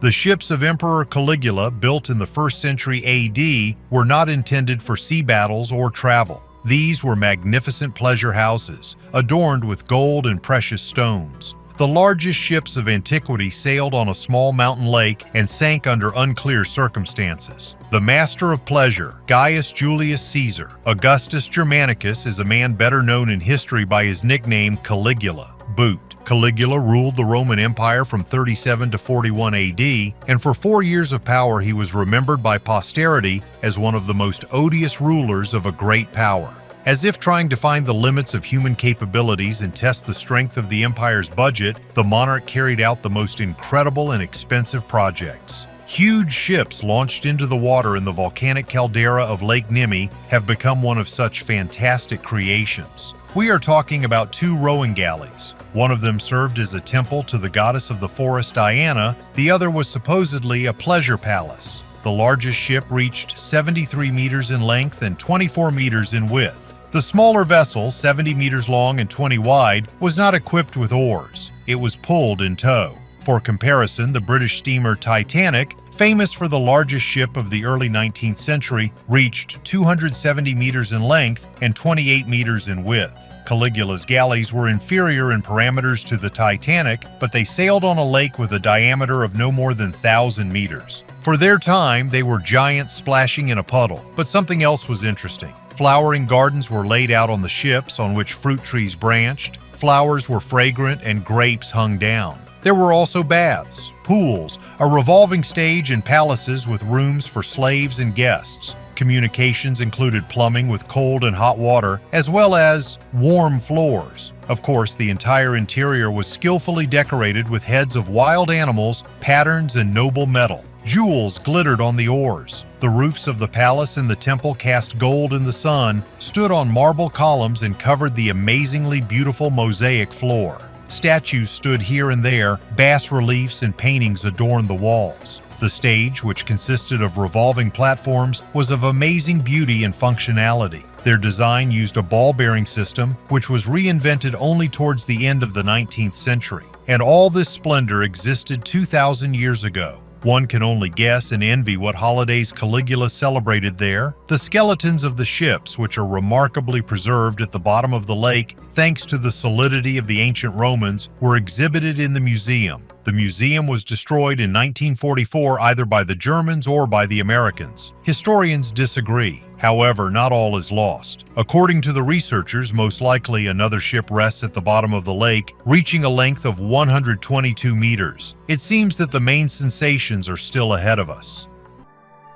The ships of Emperor Caligula, built in the 1st century AD, were not intended for sea battles or travel. These were magnificent pleasure houses, adorned with gold and precious stones. The largest ships of antiquity sailed on a small mountain lake and sank under unclear circumstances. The master of pleasure, Gaius Julius Caesar, Augustus Germanicus, is a man better known in history by his nickname Caligula, Boot. Caligula ruled the Roman Empire from 37 to 41 AD, and for 4 years of power he was remembered by posterity as one of the most odious rulers of a great power. As if trying to find the limits of human capabilities and test the strength of the empire's budget, the monarch carried out the most incredible and expensive projects. Huge ships launched into the water in the volcanic caldera of Lake Nemi have become one of such fantastic creations. We are talking about 2 rowing galleys. One of them served as a temple to the goddess of the forest Diana, the other was supposedly a pleasure palace. The largest ship reached 73 meters in length and 24 meters in width. The smaller vessel, 70 meters long and 20 wide, was not equipped with oars. It was pulled in tow. For comparison, the British steamer Titanic, famous for the largest ship of the early 19th century, reached 270 meters in length and 28 meters in width. Caligula's galleys were inferior in parameters to the Titanic, but they sailed on a lake with a diameter of no more than 1,000 meters. For their time, they were giants splashing in a puddle. But something else was interesting. Flowering gardens were laid out on the ships on which fruit trees branched, flowers were fragrant, and grapes hung down. There were also baths, pools, a revolving stage, and palaces with rooms for slaves and guests. Communications included plumbing with cold and hot water, as well as warm floors. Of course, the entire interior was skillfully decorated with heads of wild animals, patterns, and noble metal. Jewels glittered on the oars. The roofs of the palace and the temple cast gold in the sun, stood on marble columns, and covered the amazingly beautiful mosaic floor. Statues stood here and there, bas-reliefs and paintings adorned the walls. The stage, which consisted of revolving platforms, was of amazing beauty and functionality. Their design used a ball-bearing system, which was reinvented only towards the end of the 19th century. And all this splendor existed 2,000 years ago. One can only guess and envy what holidays Caligula celebrated there. The skeletons of the ships, which are remarkably preserved at the bottom of the lake thanks to the solidity of the ancient Romans, were exhibited in the museum. The museum was destroyed in 1944 either by the Germans or by the Americans. Historians disagree. However, not all is lost. According to the researchers, most likely another ship rests at the bottom of the lake, reaching a length of 122 meters. It seems that the main sensations are still ahead of us.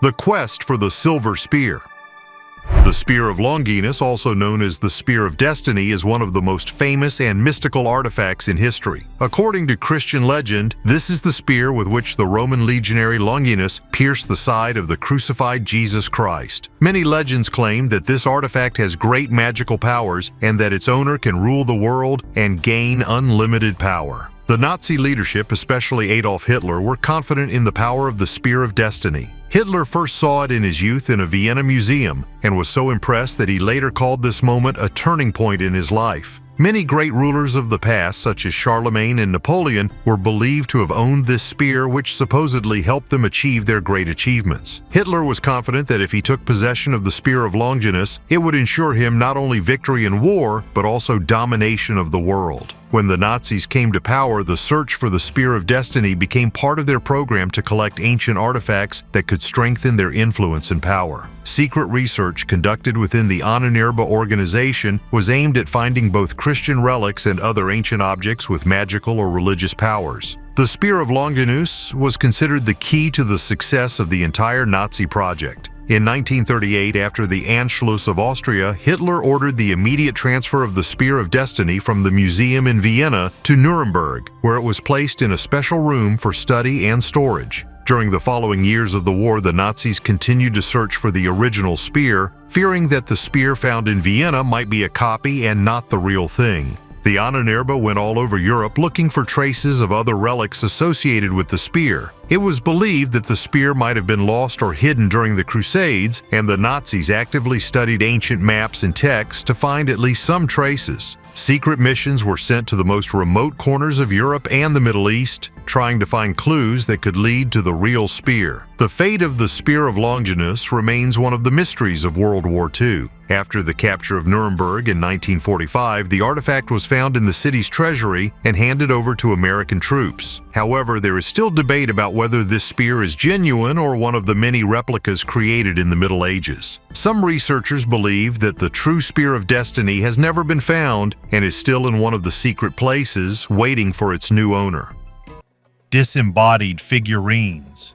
The quest for the silver spear. The Spear of Longinus, also known as the Spear of Destiny, is one of the most famous and mystical artifacts in history. According to Christian legend, this is the spear with which the Roman legionary Longinus pierced the side of the crucified Jesus Christ. Many legends claim that this artifact has great magical powers and that its owner can rule the world and gain unlimited power. The Nazi leadership, especially Adolf Hitler, were confident in the power of the Spear of Destiny. Hitler first saw it in his youth in a Vienna museum and was so impressed that he later called this moment a turning point in his life. Many great rulers of the past, such as Charlemagne and Napoleon, were believed to have owned this spear, which supposedly helped them achieve their great achievements. Hitler was confident that if he took possession of the Spear of Longinus, it would ensure him not only victory in war, but also domination of the world. When the Nazis came to power, the search for the Spear of Destiny became part of their program to collect ancient artifacts that could strengthen their influence and power. Secret research conducted within the Ahnenerbe organization was aimed at finding both Christian relics and other ancient objects with magical or religious powers. The Spear of Longinus was considered the key to the success of the entire Nazi project. In 1938, after the Anschluss of Austria, Hitler ordered the immediate transfer of the Spear of Destiny from the museum in Vienna to Nuremberg, where it was placed in a special room for study and storage. During the following years of the war, the Nazis continued to search for the original spear, fearing that the spear found in Vienna might be a copy and not the real thing. The Ahnenerbe went all over Europe looking for traces of other relics associated with the spear. It was believed that the spear might have been lost or hidden during the Crusades, and the Nazis actively studied ancient maps and texts to find at least some traces. Secret missions were sent to the most remote corners of Europe and the Middle East, trying to find clues that could lead to the real spear. The fate of the Spear of Longinus remains one of the mysteries of World War II. After the capture of Nuremberg in 1945, the artifact was found in the city's treasury and handed over to American troops. However, there is still debate about whether this spear is genuine or one of the many replicas created in the Middle Ages. Some researchers believe that the true Spear of Destiny has never been found and is still in one of the secret places, waiting for its new owner. Disembodied figurines.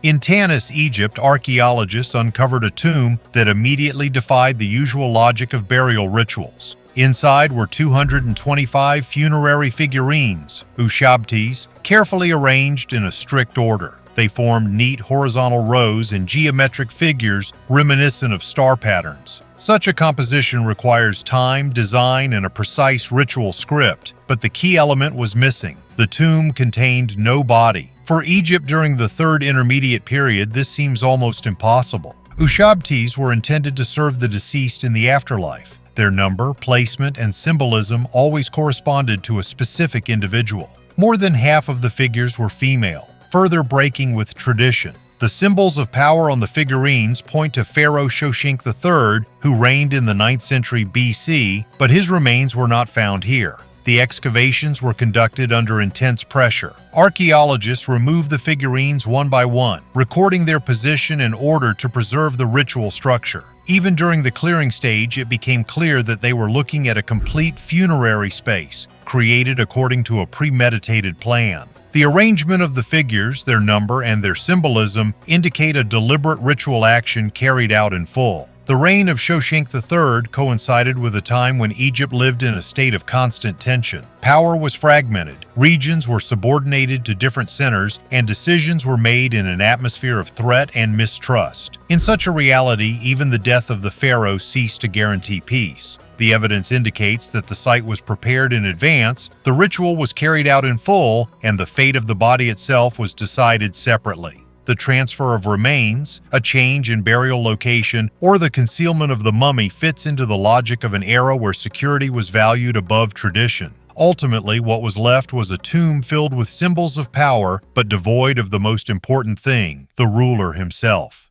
In Tanis, Egypt, archaeologists uncovered a tomb that immediately defied the usual logic of burial rituals. Inside were 225 funerary figurines, ushabtis, carefully arranged in a strict order. They formed neat horizontal rows and geometric figures reminiscent of star patterns. Such a composition requires time, design, and a precise ritual script, but the key element was missing. The tomb contained no body. For Egypt during the Third Intermediate Period, this seems almost impossible. Ushabtis were intended to serve the deceased in the afterlife. Their number, placement, and symbolism always corresponded to a specific individual. More than half of the figures were female, further breaking with tradition. The symbols of power on the figurines point to Pharaoh Shoshenq III, who reigned in the 9th century BC, but his remains were not found here. The excavations were conducted under intense pressure. Archaeologists removed the figurines one by one, recording their position in order to preserve the ritual structure. Even during the clearing stage, it became clear that they were looking at a complete funerary space, created according to a premeditated plan. The arrangement of the figures, their number, and their symbolism indicate a deliberate ritual action carried out in full. The reign of Shoshenq III coincided with a time when Egypt lived in a state of constant tension. Power was fragmented, regions were subordinated to different centers, and decisions were made in an atmosphere of threat and mistrust. In such a reality, even the death of the pharaoh ceased to guarantee peace. The evidence indicates that the site was prepared in advance, the ritual was carried out in full, and the fate of the body itself was decided separately. The transfer of remains, a change in burial location, or the concealment of the mummy fits into the logic of an era where security was valued above tradition. Ultimately, what was left was a tomb filled with symbols of power, but devoid of the most important thing, the ruler himself.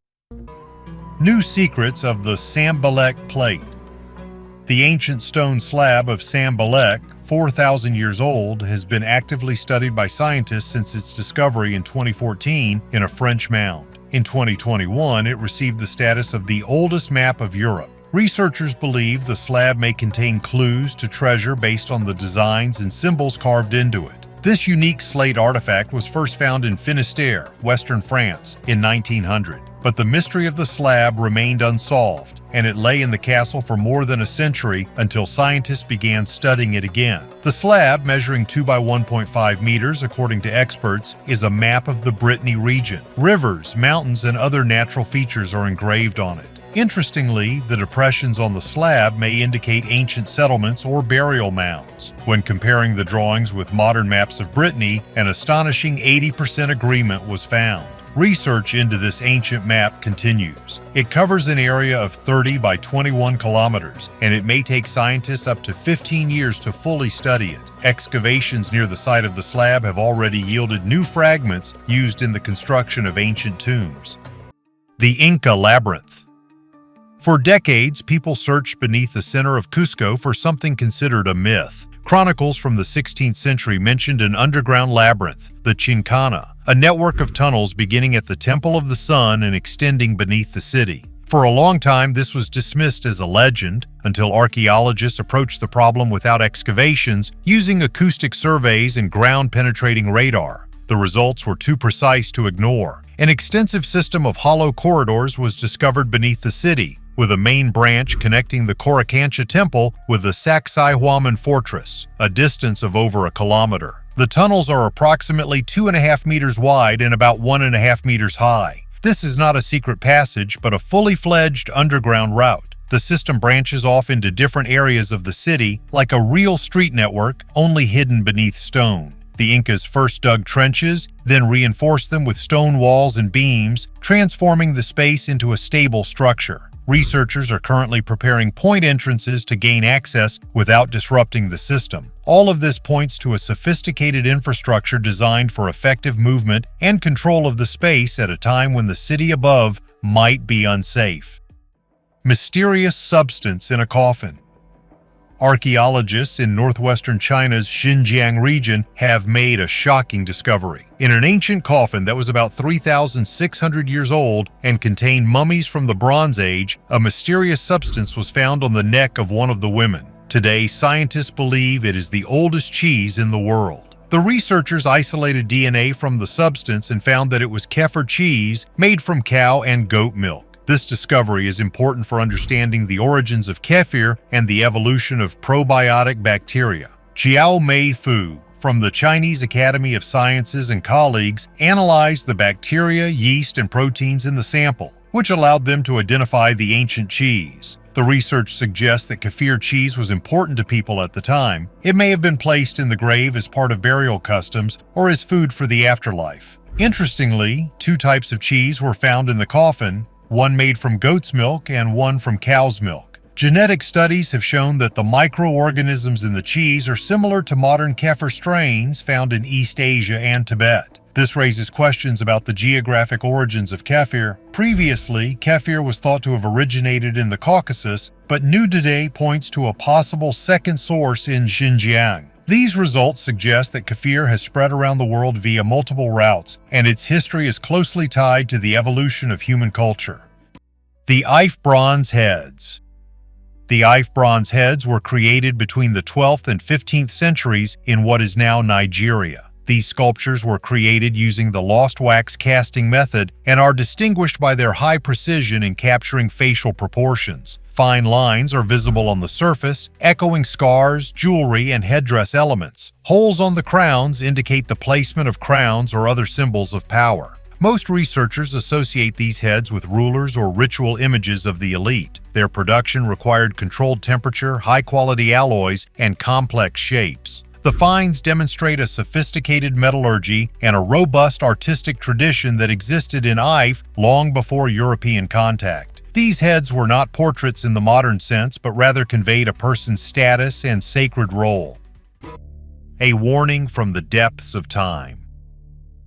New secrets of the Belec plate. The ancient stone slab of Belec, 4,000 years old, has been actively studied by scientists since its discovery in 2014 in a French mound. In 2021, it received the status of the oldest map of Europe. Researchers believe the slab may contain clues to treasure based on the designs and symbols carved into it. This unique slate artifact was first found in Finistère, western France, in 1900. But the mystery of the slab remained unsolved, and it lay in the castle for more than a century until scientists began studying it again. The slab, measuring 2 by 1.5 meters according to experts, is a map of the Brittany region. Rivers, mountains, and other natural features are engraved on it. Interestingly, the depressions on the slab may indicate ancient settlements or burial mounds. When comparing the drawings with modern maps of Brittany, an astonishing 80% agreement was found. Research into this ancient map continues. It covers an area of 30 by 21 kilometers, and it may take scientists up to 15 years to fully study it. Excavations near the site of the slab have already yielded new fragments used in the construction of ancient tombs. The Inca labyrinth. For decades, people searched beneath the center of Cusco for something considered a myth. Chronicles from the 16th century mentioned an underground labyrinth, the Chincana, a network of tunnels beginning at the Temple of the Sun and extending beneath the city. For a long time, this was dismissed as a legend until archaeologists approached the problem without excavations, using acoustic surveys and ground-penetrating radar. The The results were too precise to ignore. An extensive system of hollow corridors was discovered beneath the city, with a main branch connecting the Korakancha Temple with the Sacsayhuaman Fortress, a distance of over a kilometer. The tunnels are approximately 2.5 meters wide and about 1.5 meters high. This is not a secret passage, but a fully fledged underground route. The system branches off into different areas of the city, like a real street network, only hidden beneath stone. The Incas first dug trenches, then reinforced them with stone walls and beams, transforming the space into a stable structure. Researchers are currently preparing point entrances to gain access without disrupting the system. All of this points to a sophisticated infrastructure designed for effective movement and control of the space at a time when the city above might be unsafe. Mysterious substance in a coffin. Archaeologists in northwestern China's Xinjiang region have made a shocking discovery. In an ancient coffin that was about 3,600 years old and contained mummies from the Bronze Age, a mysterious substance was found on the neck of one of the women. Today, scientists believe it is the oldest cheese in the world. The researchers isolated DNA from the substance and found that it was kefir cheese made from cow and goat milk. This discovery is important for understanding the origins of kefir and the evolution of probiotic bacteria. Jiao Mei Fu, from the Chinese Academy of Sciences, and colleagues analyzed the bacteria, yeast, and proteins in the sample, which allowed them to identify the ancient cheese. The research suggests that kefir cheese was important to people at the time. It may have been placed in the grave as part of burial customs or as food for the afterlife. Interestingly, 2 types of cheese were found in the coffin, one made from goat's milk and one from cow's milk. Genetic studies have shown that the microorganisms in the cheese are similar to modern kefir strains found in East Asia and Tibet. This raises questions about the geographic origins of kefir. Previously, kefir was thought to have originated in the Caucasus, but new today points to a possible second source in Xinjiang. These results suggest that kefir has spread around the world via multiple routes, and its history is closely tied to the evolution of human culture. The Ife bronze heads. The Ife bronze heads were created between the 12th and 15th centuries in what is now Nigeria. These sculptures were created using the lost wax casting method and are distinguished by their high precision in capturing facial proportions. Fine lines are visible on the surface, echoing scars, jewelry, and headdress elements. Holes on the crowns indicate the placement of crowns or other symbols of power. Most researchers associate these heads with rulers or ritual images of the elite. Their production required controlled temperature, high-quality alloys, and complex shapes. The finds demonstrate a sophisticated metallurgy and a robust artistic tradition that existed in Ife long before European contact. These heads were not portraits in the modern sense, but rather conveyed a person's status and sacred role. A warning from the depths of time.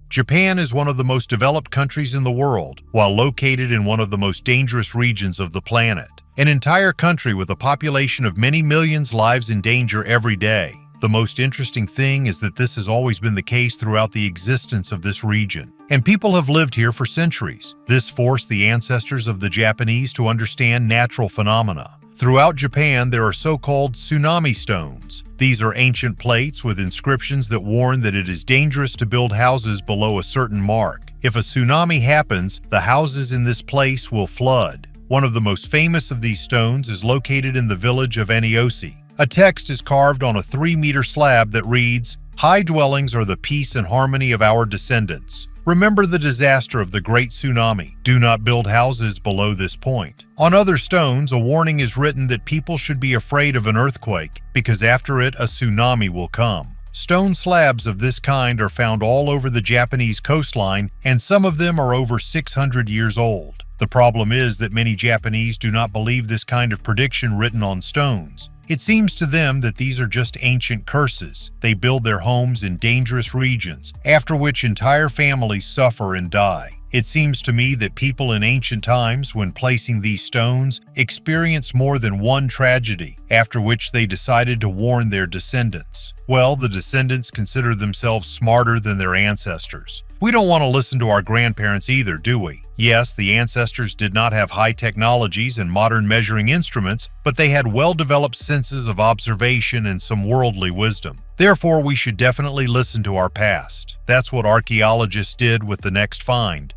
Japan is one of the most developed countries in the world, while located in one of the most dangerous regions of the planet. An entire country with a population of many millions lives in danger every day. The most interesting thing is that this has always been the case throughout the existence of this region, and people have lived here for centuries. This forced the ancestors of the Japanese to understand natural phenomena. Throughout Japan, there are so-called tsunami stones. These are ancient plates with inscriptions that warn that it is dangerous to build houses below a certain mark. If a tsunami happens, the houses in this place will flood. One of the most famous of these stones is located in the village of Eniosi. A text is carved on a 3-meter slab that reads, "High dwellings are the peace and harmony of our descendants. Remember the disaster of the Great Tsunami. Do not build houses below this point." On other stones, a warning is written that people should be afraid of an earthquake, because after it, a tsunami will come. Stone slabs of this kind are found all over the Japanese coastline, and some of them are over 600 years old. The problem is that many Japanese do not believe this kind of prediction written on stones. It seems to them that these are just ancient curses. They build their homes in dangerous regions, after which entire families suffer and die. It seems to me that people in ancient times, when placing these stones, experienced more than one tragedy, after which they decided to warn their descendants. Well, the descendants consider themselves smarter than their ancestors. We don't want to listen to our grandparents either, do we? Yes, the ancestors did not have high technologies and modern measuring instruments, but they had well-developed senses of observation and some worldly wisdom. Therefore, we should definitely listen to our past. That's what archaeologists did with the next find.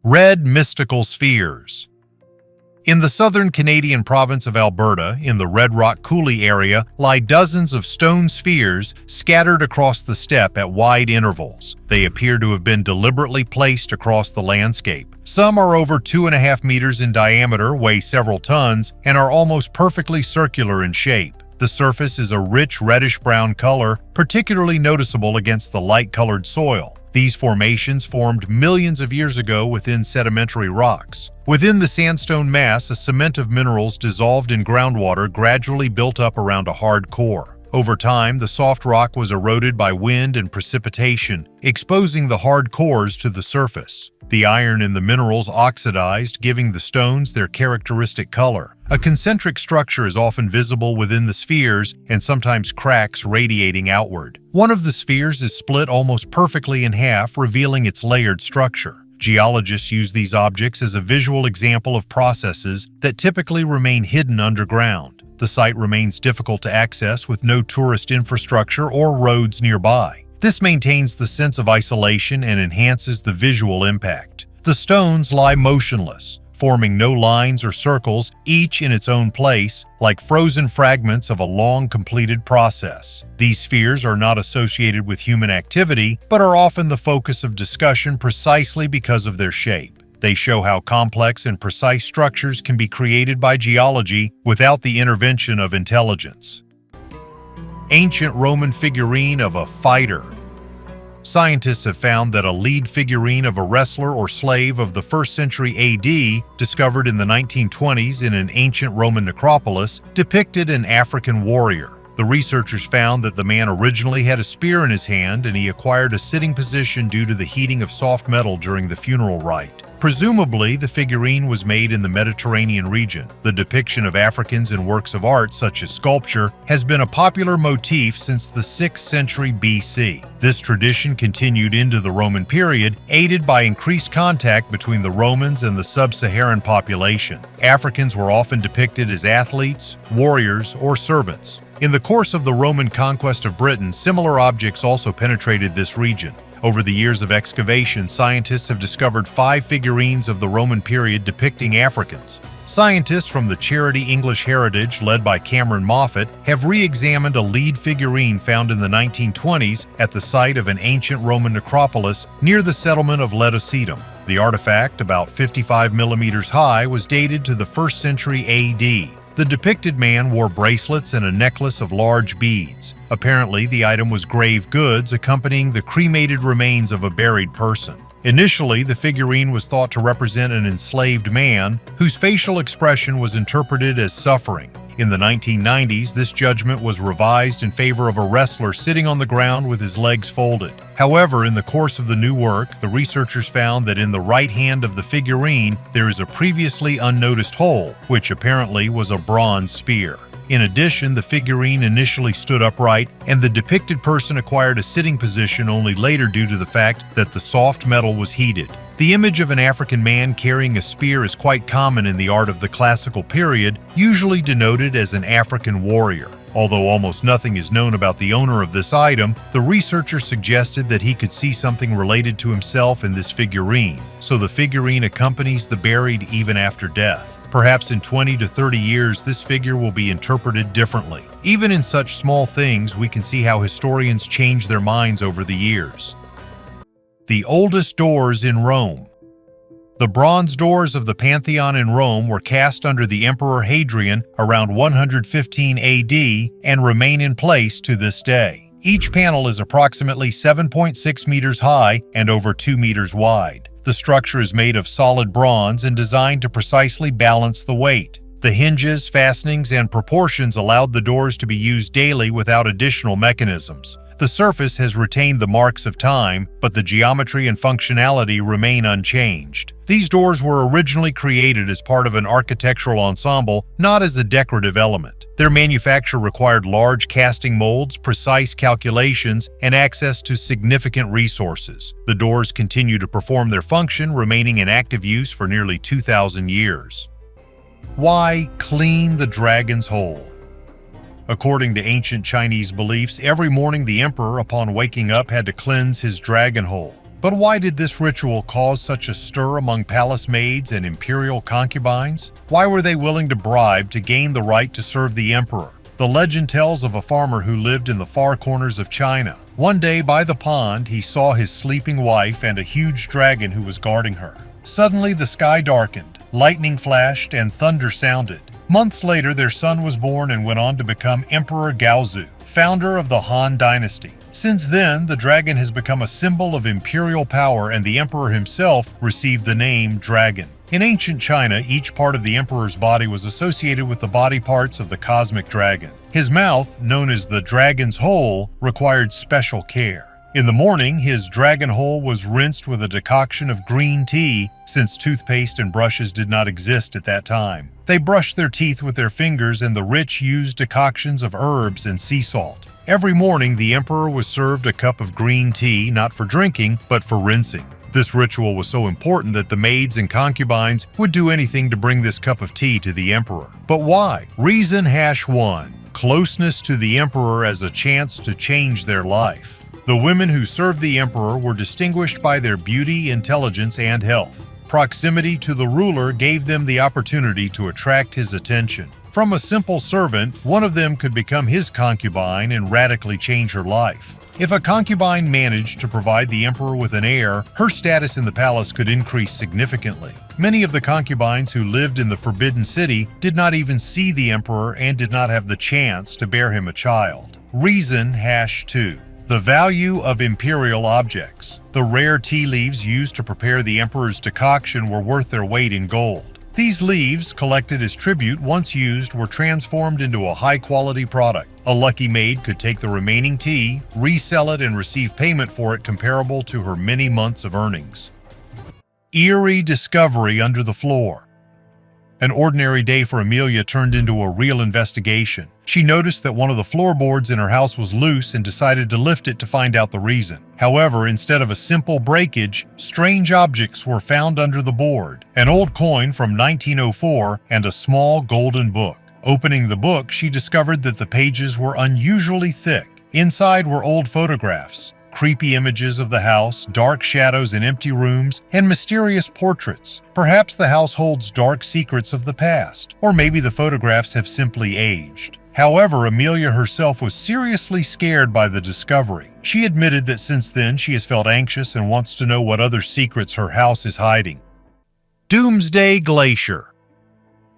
Red mystical spheres. In the southern Canadian province of Alberta, in the Red Rock Coulee area, lie dozens of stone spheres scattered across the steppe at wide intervals. They appear to have been deliberately placed across the landscape. Some are over 2.5 meters in diameter, weigh several tons, and are almost perfectly circular in shape. The surface is a rich reddish-brown color, particularly noticeable against the light-colored soil. These formations formed millions of years ago within sedimentary rocks. Within the sandstone mass, a cement of minerals dissolved in groundwater gradually built up around a hard core. Over time, the soft rock was eroded by wind and precipitation, exposing the hard cores to the surface. The iron in the minerals oxidized, giving the stones their characteristic color. A concentric structure is often visible within the spheres and sometimes cracks radiating outward. One of the spheres is split almost perfectly in half, revealing its layered structure. Geologists use these objects as a visual example of processes that typically remain hidden underground. The site remains difficult to access with no tourist infrastructure or roads nearby. This maintains the sense of isolation and enhances the visual impact. The stones lie motionless, forming no lines or circles, each in its own place, like frozen fragments of a long completed process. These spheres are not associated with human activity, but are often the focus of discussion precisely because of their shape. They show how complex and precise structures can be created by geology without the intervention of intelligence. Ancient Roman figurine of a fighter. Scientists have found that a lead figurine of a wrestler or slave of the 1st century AD, discovered in the 1920s in an ancient Roman necropolis, depicted an African warrior. The researchers found that the man originally had a spear in his hand and he acquired a sitting position due to the heating of soft metal during the funeral rite. Presumably, the figurine was made in the Mediterranean region. The depiction of Africans in works of art, such as sculpture, has been a popular motif since the 6th century BC. This tradition continued into the Roman period, aided by increased contact between the Romans and the sub-Saharan population. Africans were often depicted as athletes, warriors, or servants. In the course of the Roman conquest of Britain, similar objects also penetrated this region. Over the years of excavation, scientists have discovered 5 figurines of the Roman period depicting Africans. Scientists from the charity English Heritage, led by Cameron Moffat, have re-examined a lead figurine found in the 1920s at the site of an ancient Roman necropolis near the settlement of Ledocetum. The artifact, about 55 millimeters high, was dated to the 1st century AD. The depicted man wore bracelets and a necklace of large beads. Apparently, the item was grave goods accompanying the cremated remains of a buried person. Initially, the figurine was thought to represent an enslaved man whose facial expression was interpreted as suffering. In the 1990s, this judgment was revised in favor of a wrestler sitting on the ground with his legs folded. However, in the course of the new work, the researchers found that in the right hand of the figurine, there is a previously unnoticed hole, which apparently was a bronze spear. In addition, the figurine initially stood upright, and the depicted person acquired a sitting position only later due to the fact that the soft metal was heated. The image of an African man carrying a spear is quite common in the art of the classical period, usually denoted as an African warrior. Although almost nothing is known about the owner of this item, the researcher suggested that he could see something related to himself in this figurine, so the figurine accompanies the buried even after death. Perhaps in 20 to 30 years, this figure will be interpreted differently. Even in such small things, we can see how historians change their minds over the years. The oldest doors in Rome. The bronze doors of the Pantheon in Rome were cast under the Emperor Hadrian around 115 AD and remain in place to this day. Each panel is approximately 7.6 meters high and over 2 meters wide. The structure is made of solid bronze and designed to precisely balance the weight. The hinges, fastenings, and proportions allowed the doors to be used daily without additional mechanisms. The surface has retained the marks of time, but the geometry and functionality remain unchanged. These doors were originally created as part of an architectural ensemble, not as a decorative element. Their manufacture required large casting molds, precise calculations, and access to significant resources. The doors continue to perform their function, remaining in active use for nearly 2,000 years. Why clean the dragon's hole? According to ancient Chinese beliefs, every morning the emperor, upon waking up, had to cleanse his dragon hole. But why did this ritual cause such a stir among palace maids and imperial concubines? Why were they willing to bribe to gain the right to serve the emperor? The legend tells of a farmer who lived in the far corners of China. One day by the pond, he saw his sleeping wife and a huge dragon who was guarding her. Suddenly the sky darkened, lightning flashed, and thunder sounded. Months later, their son was born and went on to become Emperor Gaozu, founder of the Han Dynasty. Since then, the dragon has become a symbol of imperial power, and the emperor himself received the name Dragon. In ancient China, each part of the emperor's body was associated with the body parts of the cosmic dragon. His mouth, known as the dragon's hole, required special care. In the morning, his dragon hole was rinsed with a decoction of green tea, since toothpaste and brushes did not exist at that time. They brushed their teeth with their fingers and the rich used decoctions of herbs and sea salt. Every morning, the emperor was served a cup of green tea, not for drinking, but for rinsing. This ritual was so important that the maids and concubines would do anything to bring this cup of tea to the emperor. But why? Reason #1. Closeness to the emperor as a chance to change their life. The women who served the emperor were distinguished by their beauty, intelligence, and health. Proximity to the ruler gave them the opportunity to attract his attention. From a simple servant, one of them could become his concubine and radically change her life. If a concubine managed to provide the emperor with an heir, her status in the palace could increase significantly. Many of the concubines who lived in the Forbidden City did not even see the emperor and did not have the chance to bear him a child. Reason #2. The value of imperial objects. The rare tea leaves used to prepare the emperor's decoction were worth their weight in gold. These leaves, collected as tribute, once used, were transformed into a high-quality product. A lucky maid could take the remaining tea, resell it, and receive payment for it comparable to her many months of earnings. Eerie discovery under the floor. An ordinary day for Amelia turned into a real investigation. She noticed that one of the floorboards in her house was loose and decided to lift it to find out the reason. However, instead of a simple breakage, strange objects were found under the board. An old coin from 1904 and a small golden book. Opening the book, she discovered that the pages were unusually thick. Inside were old photographs, creepy images of the house, dark shadows in empty rooms, and mysterious portraits. Perhaps the house holds dark secrets of the past, or maybe the photographs have simply aged. However, Amelia herself was seriously scared by the discovery. She admitted that since then she has felt anxious and wants to know what other secrets her house is hiding. Doomsday Glacier.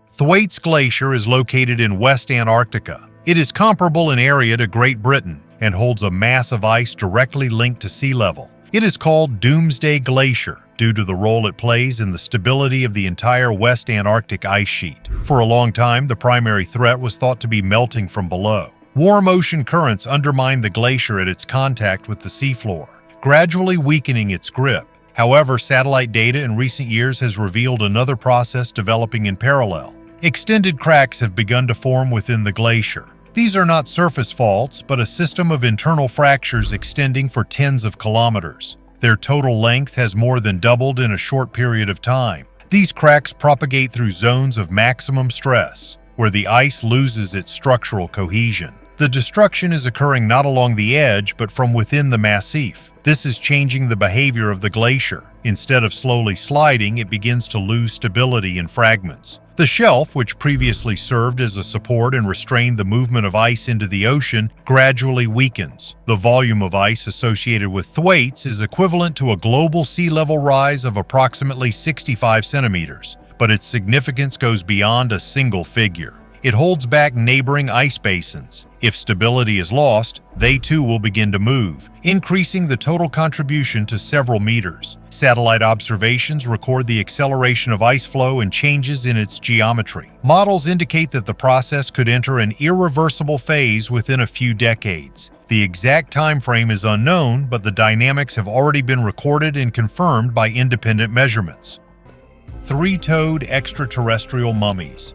Thwaites Glacier is located in West Antarctica. It is comparable in area to Great Britain and holds a mass of ice directly linked to sea level. It is called Doomsday Glacier due to the role it plays in the stability of the entire West Antarctic ice sheet. For a long time, the primary threat was thought to be melting from below. Warm ocean currents undermine the glacier at its contact with the seafloor, gradually weakening its grip. However, satellite data in recent years has revealed another process developing in parallel. Extended cracks have begun to form within the glacier. These are not surface faults, but a system of internal fractures extending for tens of kilometers. Their total length has more than doubled in a short period of time. These cracks propagate through zones of maximum stress, where the ice loses its structural cohesion. The destruction is occurring not along the edge, but from within the massif. This is changing the behavior of the glacier. Instead of slowly sliding, it begins to lose stability in fragments. The shelf, which previously served as a support and restrained the movement of ice into the ocean, gradually weakens. The volume of ice associated with Thwaites is equivalent to a global sea level rise of approximately 65 centimeters, but its significance goes beyond a single figure. It holds back neighboring ice basins. If stability is lost, they too will begin to move, increasing the total contribution to several meters. Satellite observations record the acceleration of ice flow and changes in its geometry. Models indicate that the process could enter an irreversible phase within a few decades. The The exact time frame is unknown, but the dynamics have already been recorded and confirmed by independent measurements. Three-toed extraterrestrial mummies.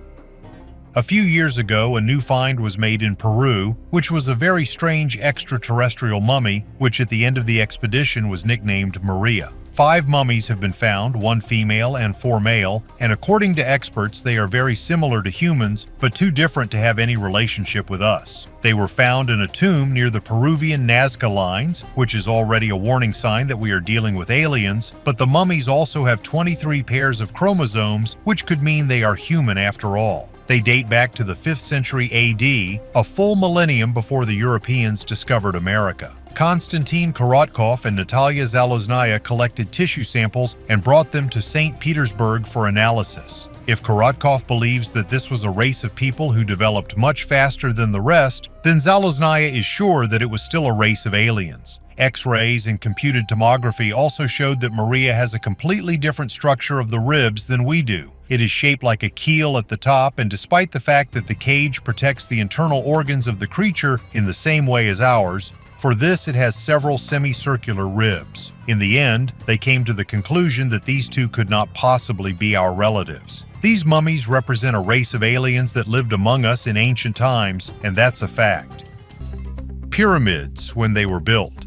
A few years ago, a new find was made in Peru, which was a very strange extraterrestrial mummy, which at the end of the expedition was nicknamed Maria. 5 mummies have been found, 1 female and 4 male, and according to experts, they are very similar to humans, but too different to have any relationship with us. They were found in a tomb near the Peruvian Nazca lines, which is already a warning sign that we are dealing with aliens, but the mummies also have 23 pairs of chromosomes, which could mean they are human after all. They date back to the 5th century AD, a full millennium before the Europeans discovered America. Konstantin Korotkov and Natalia Zaloznaya collected tissue samples and brought them to St. Petersburg for analysis. If Korotkov believes that this was a race of people who developed much faster than the rest, then Zaloznaya is sure that it was still a race of aliens. X-rays and computed tomography also showed that Maria has a completely different structure of the ribs than we do. It is shaped like a keel at the top, and despite the fact that the cage protects the internal organs of the creature in the same way as ours, for this it has several semicircular ribs. In the end, they came to the conclusion that these two could not possibly be our relatives. These mummies represent a race of aliens that lived among us in ancient times, and that's a fact. Pyramids when they were built.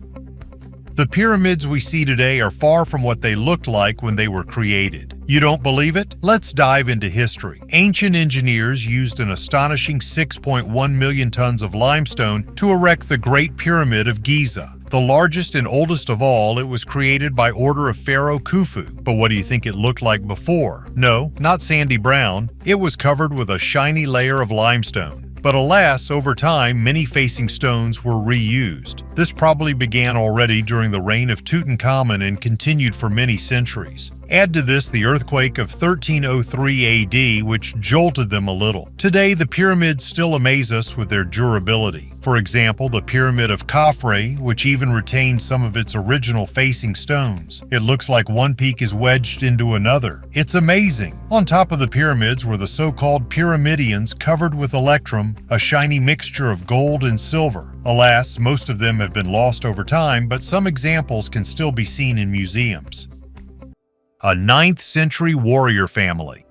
The pyramids we see today are far from what they looked like when they were created. You don't believe it? Let's dive into history. Ancient engineers used an astonishing 6.1 million tons of limestone to erect the Great Pyramid of Giza. The largest and oldest of all, it was created by order of Pharaoh Khufu. But what do you think it looked like before? No, not sandy brown. It was covered with a shiny layer of limestone. But alas, over time, many facing stones were reused. This probably began already during the reign of Tutankhamun and continued for many centuries. Add to this the earthquake of 1303 AD, which jolted them a little. Today, the pyramids still amaze us with their durability. For example, the Pyramid of Khafre, which even retains some of its original facing stones. It looks like one peak is wedged into another. It's amazing. On top of the pyramids were the so-called pyramidions covered with electrum, a shiny mixture of gold and silver. Alas, most of them have been lost over time, but some examples can still be seen in museums. A 9th century warrior family.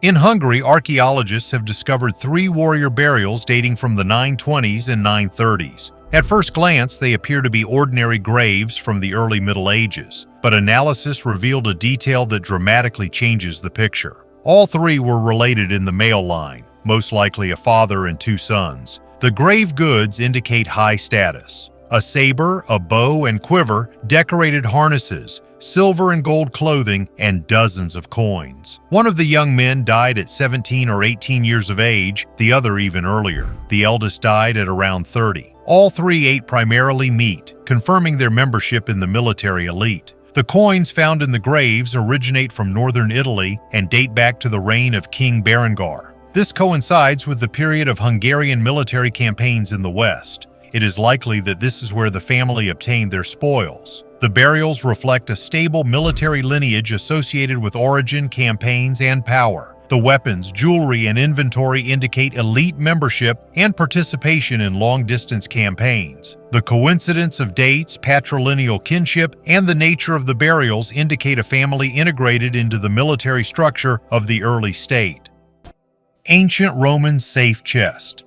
In Hungary, archaeologists have discovered 3 warrior burials dating from the 920s and 930s. At first glance, they appear to be ordinary graves from the early Middle Ages, but analysis revealed a detail that dramatically changes the picture. All 3 were related in the male line, most likely a father and 2 sons. The grave goods indicate high status. A saber, a bow and quiver, decorated harnesses, silver and gold clothing, and dozens of coins. One of the young men died at 17 or 18 years of age, the other even earlier. The eldest died at around 30. All 3 ate primarily meat, confirming their membership in the military elite. The coins found in the graves originate from northern Italy and date back to the reign of King Berengar. This coincides with the period of Hungarian military campaigns in the West. It is likely that this is where the family obtained their spoils. The burials reflect a stable military lineage associated with origin, campaigns, and power. The weapons, jewelry, and inventory indicate elite membership and participation in long-distance campaigns. The coincidence of dates, patrilineal kinship, and the nature of the burials indicate a family integrated into the military structure of the early state. Ancient Roman safe chest.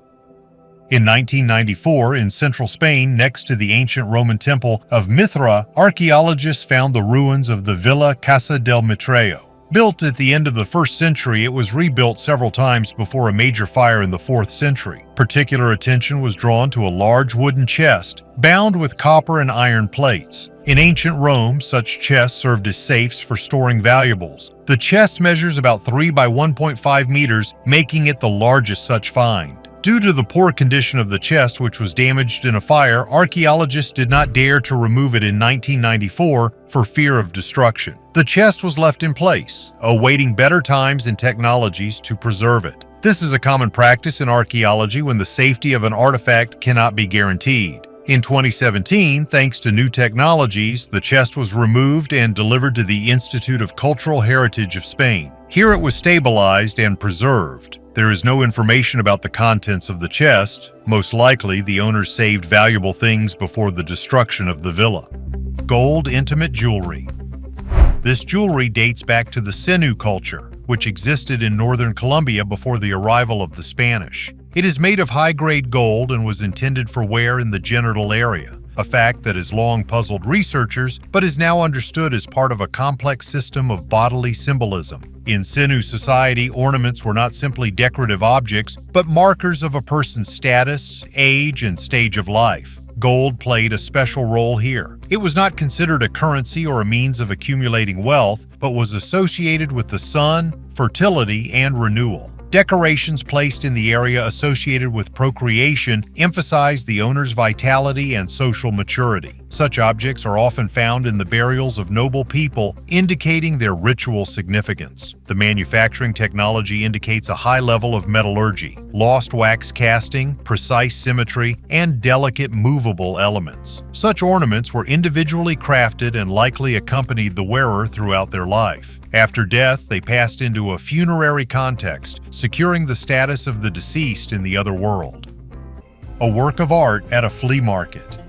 In 1994, in central Spain, next to the ancient Roman temple of Mithra, archaeologists found the ruins of the Villa Casa del Mitreo. Built at the end of the 1st century, it was rebuilt several times before a major fire in the 4th century. Particular attention was drawn to a large wooden chest, bound with copper and iron plates. In ancient Rome, such chests served as safes for storing valuables. The chest measures about 3 by 1.5 meters, making it the largest such find. Due to the poor condition of the chest, which was damaged in a fire, archaeologists did not dare to remove it in 1994 for fear of destruction. The chest was left in place, awaiting better times and technologies to preserve it. This is a common practice in archaeology when the safety of an artifact cannot be guaranteed. In 2017, thanks to new technologies, the chest was removed and delivered to the Institute of Cultural Heritage of Spain. Here it was stabilized and preserved. There is no information about the contents of the chest. Most likely, the owners saved valuable things before the destruction of the villa. Gold intimate jewelry. This jewelry dates back to the Senu culture, which existed in northern Colombia before the arrival of the Spanish. It is made of high-grade gold and was intended for wear in the genital area, a fact that has long puzzled researchers but is now understood as part of a complex system of bodily symbolism. In Senu society, ornaments were not simply decorative objects, but markers of a person's status, age, and stage of life. Gold played a special role here. It was not considered a currency or a means of accumulating wealth, but was associated with the sun, fertility, and renewal. Decorations placed in the area associated with procreation emphasize the owner's vitality and social maturity. Such objects are often found in the burials of noble people, indicating their ritual significance. The manufacturing technology indicates a high level of metallurgy, lost wax casting, precise symmetry, and delicate movable elements. Such ornaments were individually crafted and likely accompanied the wearer throughout their life. After death, they passed into a funerary context, securing the status of the deceased in the other world. A work of art at a flea market.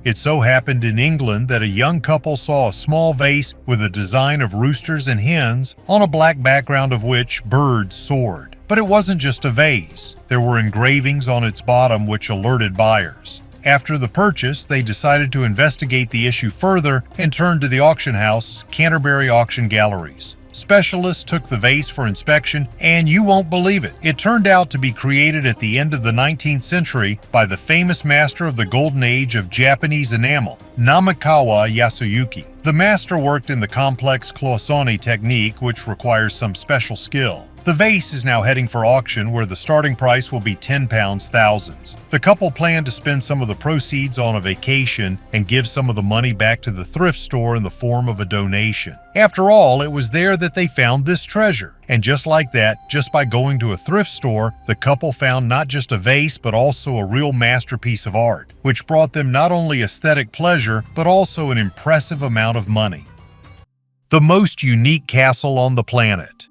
It so happened in England that a young couple saw a small vase with a design of roosters and hens on a black background of which birds soared. But it wasn't just a vase. There were engravings on its bottom which alerted buyers. After the purchase, they decided to investigate the issue further and turned to the auction house, Canterbury Auction Galleries. Specialists took the vase for inspection, and you won't believe it. It turned out to be created at the end of the 19th century by the famous master of the golden age of Japanese enamel, Namikawa Yasuyuki. The master worked in the complex cloisonné technique, which requires some special skill. The vase is now heading for auction, where the starting price will be £10 thousands. The couple plan to spend some of the proceeds on a vacation and give some of the money back to the thrift store in the form of a donation. After all, it was there that they found this treasure. And just like that, just by going to a thrift store, the couple found not just a vase but also a real masterpiece of art, which brought them not only aesthetic pleasure but also an impressive amount of money. The most unique castle on the planet.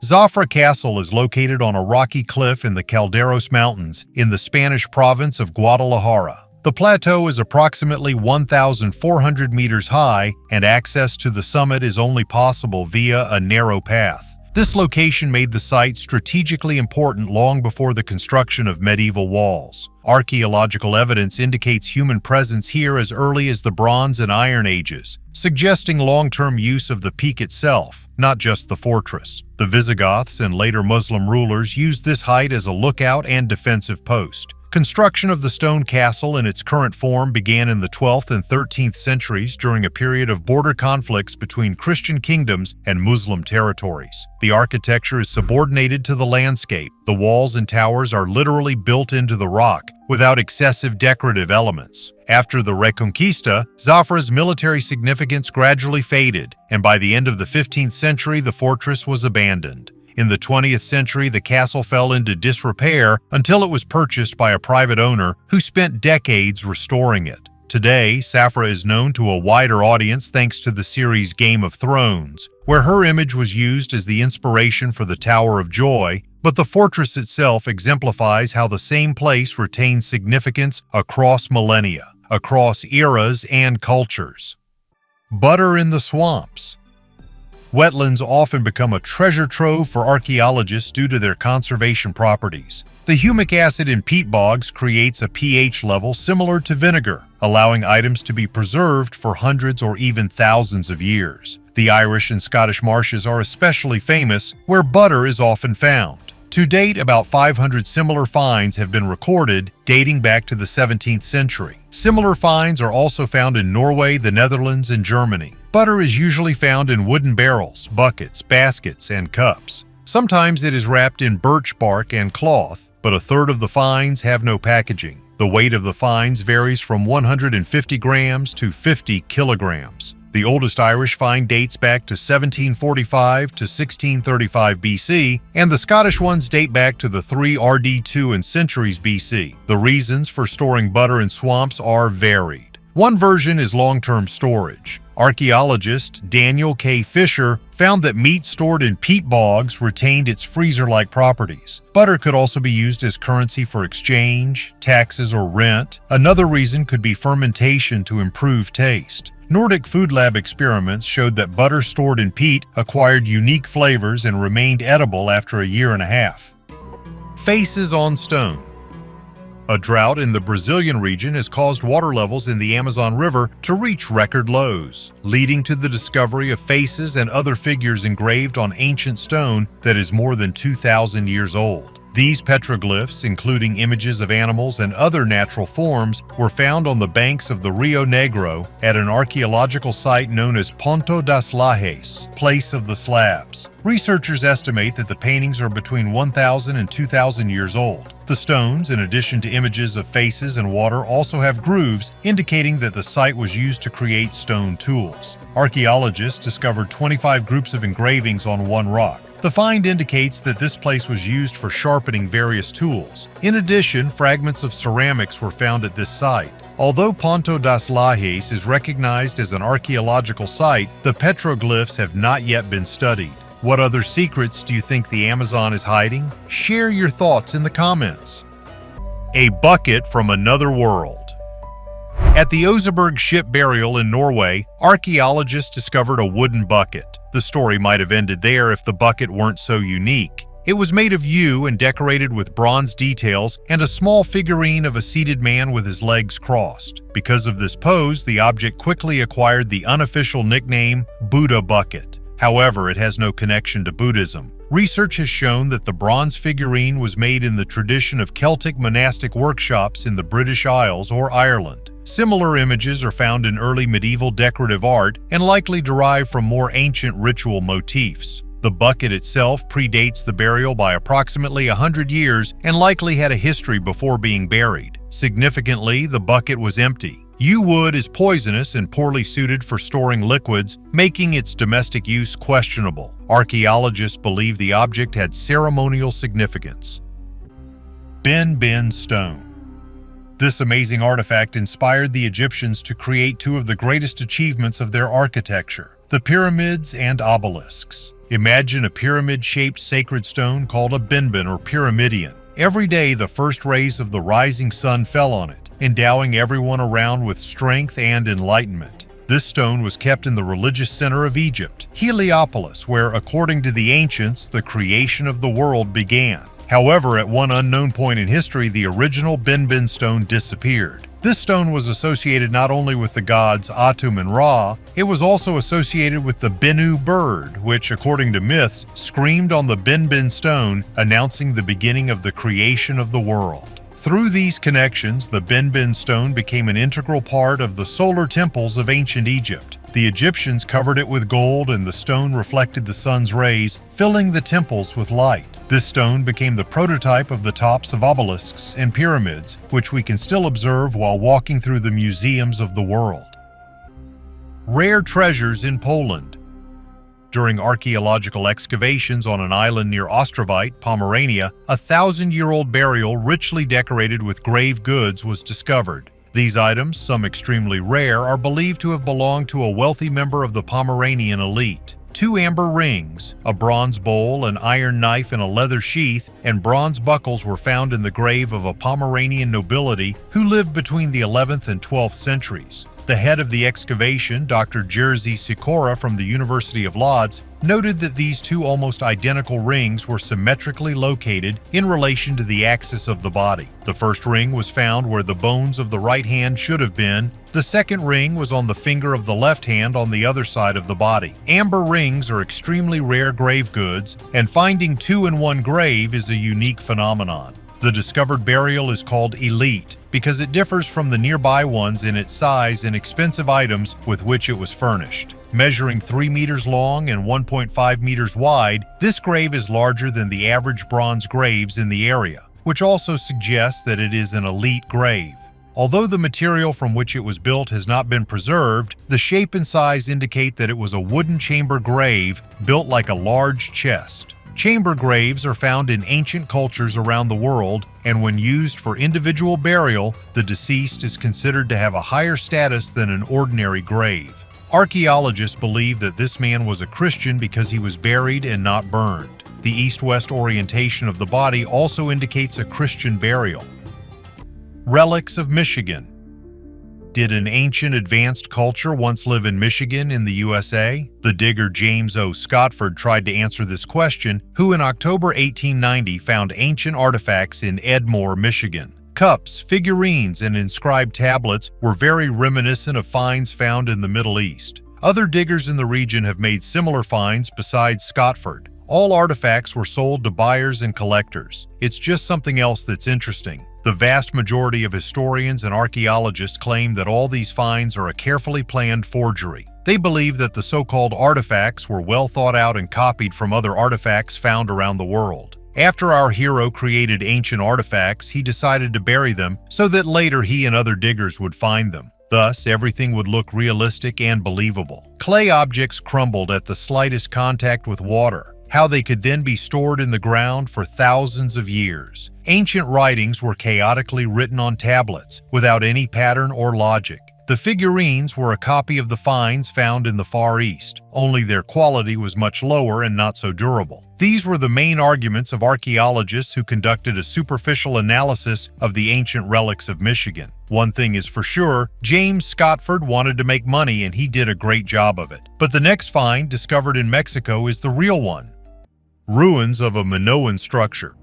Zafra Castle is located on a rocky cliff in the Calderos Mountains in the Spanish province of Guadalajara. The plateau is approximately 1,400 meters high, and access to the summit is only possible via a narrow path. This location made the site strategically important long before the construction of medieval walls. Archaeological evidence indicates human presence here as early as the Bronze and Iron Ages, suggesting long-term use of the peak itself, not just the fortress. The Visigoths and later Muslim rulers used this height as a lookout and defensive post. Construction of the stone castle in its current form began in the 12th and 13th centuries during a period of border conflicts between Christian kingdoms and Muslim territories. The architecture is subordinated to the landscape. The walls and towers are literally built into the rock, without excessive decorative elements. After the Reconquista, Zafra's military significance gradually faded, and by the end of the 15th century, the fortress was abandoned. In the 20th century, the castle fell into disrepair until it was purchased by a private owner who spent decades restoring it. Today, Zafra is known to a wider audience thanks to the series Game of Thrones, where her image was used as the inspiration for the Tower of Joy, but the fortress itself exemplifies how the same place retains significance across millennia, across eras and cultures. Butter in the swamps. Wetlands often become a treasure trove for archaeologists due to their conservation properties. The humic acid in peat bogs creates a pH level similar to vinegar, allowing items to be preserved for hundreds or even thousands of years. The Irish and Scottish marshes are especially famous, where butter is often found. To date, about 500 similar finds have been recorded, dating back to the 17th century. Similar finds are also found in Norway, the Netherlands, and Germany. Butter is usually found in wooden barrels, buckets, baskets, and cups. Sometimes it is wrapped in birch bark and cloth, but a third of the finds have no packaging. The weight of the finds varies from 150 grams to 50 kilograms. The oldest Irish find dates back to 1745 to 1635 BC, and the Scottish ones date back to the 3 RD2 and centuries BC. The reasons for storing butter in swamps are varied. One version is long-term storage. Archaeologist Daniel K. Fisher found that meat stored in peat bogs retained its freezer-like properties. Butter could also be used as currency for exchange, taxes, or rent. Another reason could be fermentation to improve taste. Nordic Food Lab experiments showed that butter stored in peat acquired unique flavors and remained edible after a year and a half. Faces on stone. A drought in the Brazilian region has caused water levels in the Amazon River to reach record lows, leading to the discovery of faces and other figures engraved on ancient stone that is more than 2,000 years old. These petroglyphs, including images of animals and other natural forms, were found on the banks of the Rio Negro at an archaeological site known as Ponto das Lajes, Place of the Slabs. Researchers estimate that the paintings are between 1,000 and 2,000 years old. The stones, in addition to images of faces and water, also have grooves, indicating that the site was used to create stone tools. Archaeologists discovered 25 groups of engravings on one rock. The find indicates that this place was used for sharpening various tools. In addition, fragments of ceramics were found at this site. Although Ponto das Lajes is recognized as an archaeological site, the petroglyphs have not yet been studied. What other secrets do you think the Amazon is hiding? Share your thoughts in the comments. A bucket from another world. At the Oseberg ship burial in Norway, archaeologists discovered a wooden bucket. The story might have ended there if the bucket weren't so unique. It was made of yew and decorated with bronze details and a small figurine of a seated man with his legs crossed. Because of this pose, the object quickly acquired the unofficial nickname Buddha Bucket. However, it has no connection to Buddhism. Research has shown that the bronze figurine was made in the tradition of Celtic monastic workshops in the British Isles or Ireland. Similar images are found in early medieval decorative art and likely derive from more ancient ritual motifs. The bucket itself predates the burial by approximately 100 years and likely had a history before being buried. Significantly, the bucket was empty. Yew wood is poisonous and poorly suited for storing liquids, making its domestic use questionable. Archaeologists believe the object had ceremonial significance. Benben stone. This amazing artifact inspired the Egyptians to create two of the greatest achievements of their architecture, the pyramids and obelisks. Imagine a pyramid-shaped sacred stone called a Benben or pyramidion. Every day, the first rays of the rising sun fell on it, endowing everyone around with strength and enlightenment. This stone was kept in the religious center of Egypt, Heliopolis, where, according to the ancients, the creation of the world began. However, at one unknown point in history, the original Benben stone disappeared. This stone was associated not only with the gods Atum and Ra, it was also associated with the Bennu bird, which, according to myths, screamed on the Benben stone, announcing the beginning of the creation of the world. Through these connections, the Benben stone became an integral part of the solar temples of ancient Egypt. The Egyptians covered it with gold, and the stone reflected the sun's rays, filling the temples with light. This stone became the prototype of the tops of obelisks and pyramids, which we can still observe while walking through the museums of the world. Rare treasures in Poland. During archaeological excavations on an island near Ostrovite, Pomerania, a 1,000-year-old burial richly decorated with grave goods was discovered. These items, some extremely rare, are believed to have belonged to a wealthy member of the Pomeranian elite. 2 amber rings, a bronze bowl, an iron knife in a leather sheath, and bronze buckles were found in the grave of a Pomeranian nobility who lived between the 11th and 12th centuries. The head of the excavation, Dr. Jerzy Sikora from the University of Lodz, noted that these 2 almost identical rings were symmetrically located in relation to the axis of the body. The first ring was found where the bones of the right hand should have been. The second ring was on the finger of the left hand on the other side of the body. Amber rings are extremely rare grave goods, and finding 2 in one grave is a unique phenomenon. The discovered burial is called elite because it differs from the nearby ones in its size and expensive items with which it was furnished. Measuring 3 meters long and 1.5 meters wide, this grave is larger than the average bronze graves in the area, which also suggests that it is an elite grave. Although the material from which it was built has not been preserved, the shape and size indicate that it was a wooden chamber grave built like a large chest. Chamber graves are found in ancient cultures around the world, and when used for individual burial, the deceased is considered to have a higher status than an ordinary grave. Archaeologists believe that this man was a Christian because he was buried and not burned. The east-west orientation of the body also indicates a Christian burial. Relics of Michigan. Did an ancient advanced culture once live in Michigan in the USA? The digger James O. Scotford tried to answer this question, who in October 1890 found ancient artifacts in Edmore, Michigan. Cups, figurines, and inscribed tablets were very reminiscent of finds found in the Middle East. Other diggers in the region have made similar finds besides Scotford. All artifacts were sold to buyers and collectors. It's just something else that's interesting. The vast majority of historians and archaeologists claim that all these finds are a carefully planned forgery. They believe that the so-called artifacts were well thought out and copied from other artifacts found around the world. After our hero created ancient artifacts, he decided to bury them so that later he and other diggers would find them. Thus, everything would look realistic and believable. Clay objects crumbled at the slightest contact with water. How they could then be stored in the ground for thousands of years. Ancient writings were chaotically written on tablets, without any pattern or logic. The figurines were a copy of the finds found in the Far East, only their quality was much lower and not so durable. These were the main arguments of archaeologists who conducted a superficial analysis of the ancient relics of Michigan. One thing is for sure, James Scotford wanted to make money and he did a great job of it. But the next find, discovered in Mexico, is the real one. Ruins of a Minoan structure.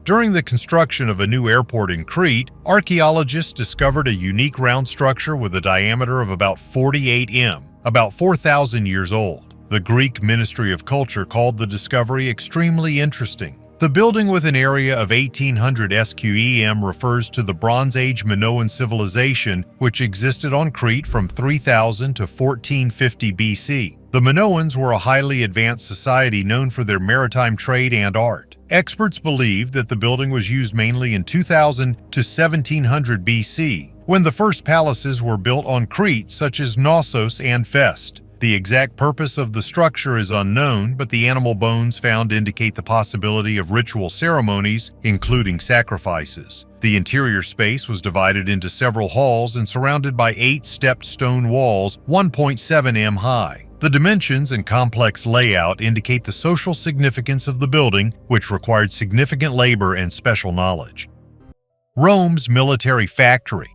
During the construction of a new airport in Crete, archaeologists discovered a unique round structure with a diameter of about 48 m, about 4,000 years old. The Greek Ministry of Culture called the discovery extremely interesting. The building with an area of 1,800 sqm refers to the Bronze Age Minoan civilization, which existed on Crete from 3000 to 1450 BC. The Minoans were a highly advanced society known for their maritime trade and art. Experts believe that the building was used mainly in 2000 to 1700 BC, when the first palaces were built on Crete, such as Knossos and Fest. The exact purpose of the structure is unknown, but the animal bones found indicate the possibility of ritual ceremonies, including sacrifices. The interior space was divided into several halls and surrounded by 8 stepped stone walls, 1.7 m high. The dimensions and complex layout indicate the social significance of the building, which required significant labor and special knowledge. Rome's military factory.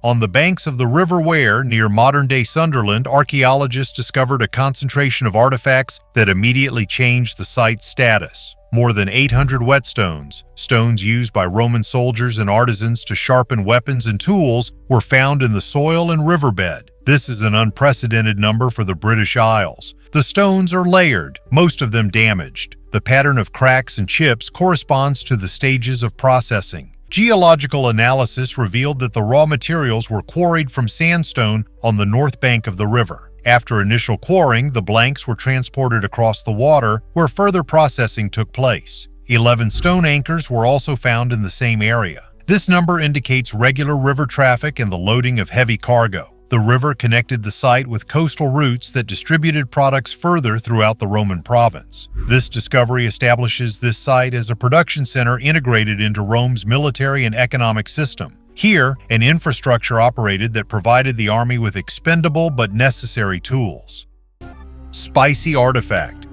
On the banks of the River Wear, near modern-day Sunderland, archaeologists discovered a concentration of artifacts that immediately changed the site's status. More than 800 whetstones, stones used by Roman soldiers and artisans to sharpen weapons and tools, were found in the soil and riverbed. This is an unprecedented number for the British Isles. The stones are layered, most of them damaged. The pattern of cracks and chips corresponds to the stages of processing. Geological analysis revealed that the raw materials were quarried from sandstone on the north bank of the river. After initial quarrying, the blanks were transported across the water, where further processing took place. 11 stone anchors were also found in the same area. This number indicates regular river traffic and the loading of heavy cargo. The river connected the site with coastal routes that distributed products further throughout the Roman province. This discovery establishes this site as a production center integrated into Rome's military and economic system. Here, an infrastructure operated that provided the army with expendable but necessary tools. Spicy artifact.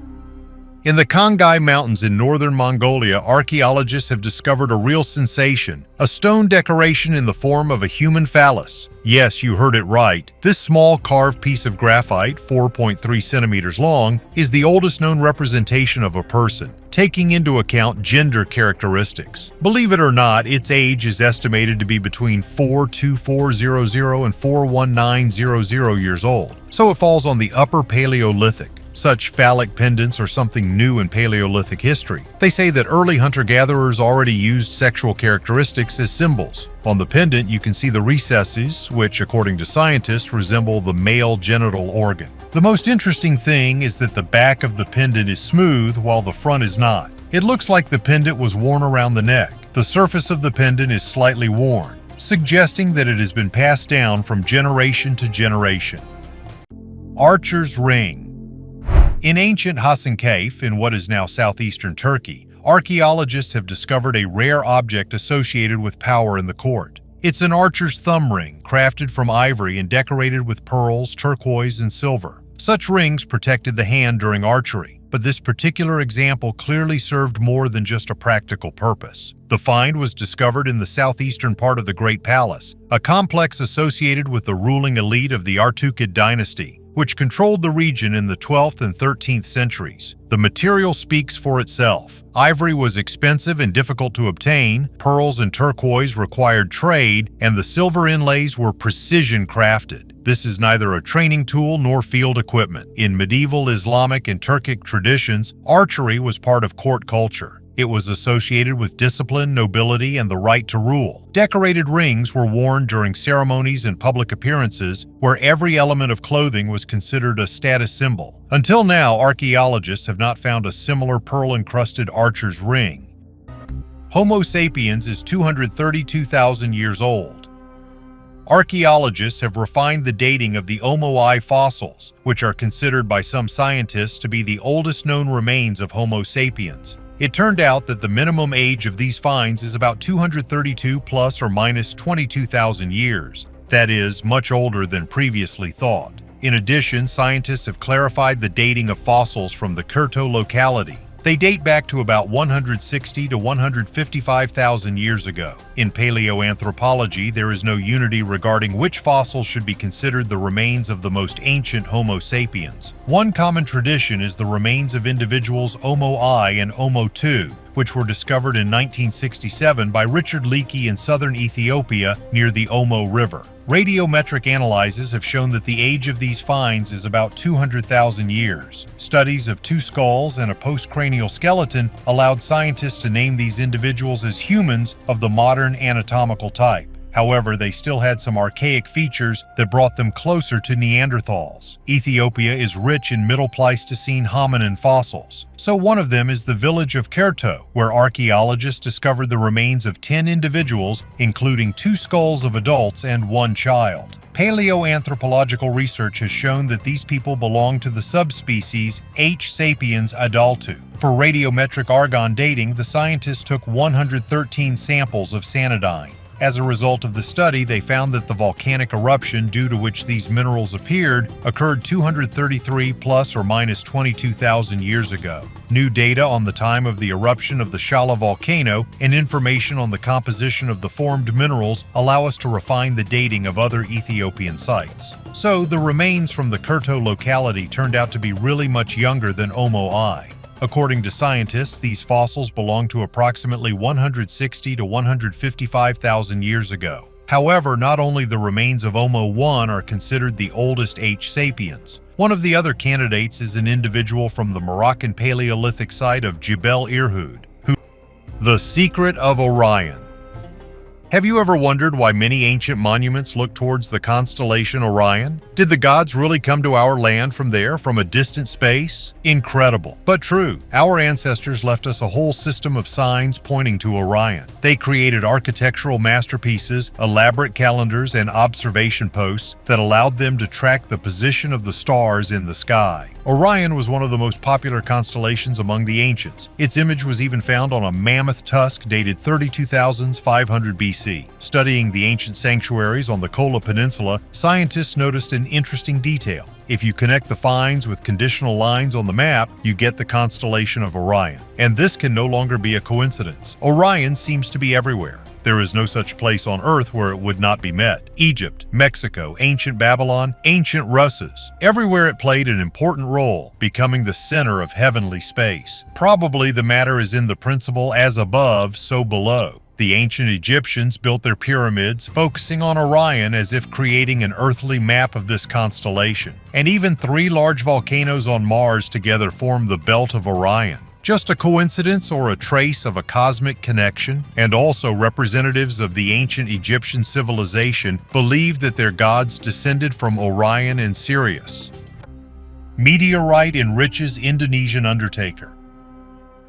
In the Khangai Mountains in northern Mongolia, archaeologists have discovered a real sensation, a stone decoration in the form of a human phallus. Yes, you heard it right. This small carved piece of graphite, 4.3 centimeters long, is the oldest known representation of a person, taking into account gender characteristics. Believe it or not, its age is estimated to be between 42400 and 41900 years old, so it falls on the Upper Paleolithic. Such phallic pendants are something new in Paleolithic history. They say that early hunter-gatherers already used sexual characteristics as symbols. On the pendant, you can see the recesses, which, according to scientists, resemble the male genital organ. The most interesting thing is that the back of the pendant is smooth while the front is not. It looks like the pendant was worn around the neck. The surface of the pendant is slightly worn, suggesting that it has been passed down from generation to generation. Archer's ring. In ancient Hasankeyf, in what is now southeastern Turkey, archaeologists have discovered a rare object associated with power in the court. It's an archer's thumb ring, crafted from ivory and decorated with pearls, turquoise, and silver. Such rings protected the hand during archery, but this particular example clearly served more than just a practical purpose. The find was discovered in the southeastern part of the Great Palace, a complex associated with the ruling elite of the Artukid dynasty, which controlled the region in the 12th and 13th centuries. The material speaks for itself. Ivory was expensive and difficult to obtain, pearls and turquoise required trade, and the silver inlays were precision crafted. This is neither a training tool nor field equipment. In medieval Islamic and Turkic traditions, archery was part of court culture. It was associated with discipline, nobility, and the right to rule. Decorated rings were worn during ceremonies and public appearances, where every element of clothing was considered a status symbol. Until now, archaeologists have not found a similar pearl-encrusted archer's ring. Homo sapiens is 232,000 years old. Archaeologists have refined the dating of the Omo-I fossils, which are considered by some scientists to be the oldest known remains of Homo sapiens. It turned out that the minimum age of these finds is about 232 plus or minus 22,000 years. That is, much older than previously thought. In addition, scientists have clarified the dating of fossils from the Kurto locality. They date back to about 160 to 155,000 years ago. In paleoanthropology, there is no unity regarding which fossils should be considered the remains of the most ancient Homo sapiens. One common tradition is the remains of individuals Omo-I and Omo-II, which were discovered in 1967 by Richard Leakey in southern Ethiopia near the Omo River. Radiometric analyses have shown that the age of these finds is about 200,000 years. Studies of two skulls and a postcranial skeleton allowed scientists to name these individuals as humans of the modern anatomical type. However, they still had some archaic features that brought them closer to Neanderthals. Ethiopia is rich in Middle Pleistocene hominin fossils. So one of them is the village of Kurto, where archaeologists discovered the remains of 10 individuals, including 2 skulls of adults and 1 child. Paleoanthropological research has shown that these people belong to the subspecies H. sapiens adultu. For radiometric argon dating, the scientists took 113 samples of sanidine. As a result of the study, they found that the volcanic eruption due to which these minerals appeared occurred 233 plus or minus 22,000 years ago. New data on the time of the eruption of the Shala volcano and information on the composition of the formed minerals allow us to refine the dating of other Ethiopian sites. So, the remains from the Kurto locality turned out to be really much younger than Omo-I. According to scientists, these fossils belong to approximately 160 to 155,000 years ago. However, not only the remains of Omo-I are considered the oldest H. sapiens. One of the other candidates is an individual from the Moroccan Paleolithic site of Jebel Irhoud. The Secret of Orion. Have you ever wondered why many ancient monuments look towards the constellation Orion? Did the gods really come to our land from there, from a distant space? Incredible, but true. Our ancestors left us a whole system of signs pointing to Orion. They created architectural masterpieces, elaborate calendars, and observation posts that allowed them to track the position of the stars in the sky. Orion was one of the most popular constellations among the ancients. Its image was even found on a mammoth tusk dated 32,500 BC. Studying the ancient sanctuaries on the Kola Peninsula, scientists noticed an interesting detail. If you connect the finds with conditional lines on the map, you get the constellation of Orion. And this can no longer be a coincidence. Orion seems to be everywhere. There is no such place on Earth where it would not be met. Egypt, Mexico, ancient Babylon, ancient Russes. Everywhere it played an important role, becoming the center of heavenly space. Probably the matter is in the principle as above, so below. The ancient Egyptians built their pyramids, focusing on Orion as if creating an earthly map of this constellation. And even 3 large volcanoes on Mars together form the Belt of Orion. Just a coincidence or a trace of a cosmic connection? And also representatives of the ancient Egyptian civilization believed that their gods descended from Orion and Sirius. Meteorite enriches Indonesian undertaker.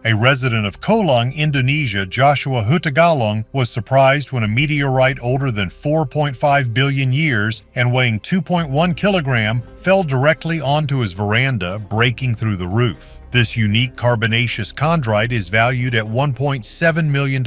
A resident of Kolong, Indonesia, Joshua Hutagalung, was surprised when a meteorite older than 4.5 billion years and weighing 2.1 kilogram fell directly onto his veranda, breaking through the roof. This unique carbonaceous chondrite is valued at $1.7 million.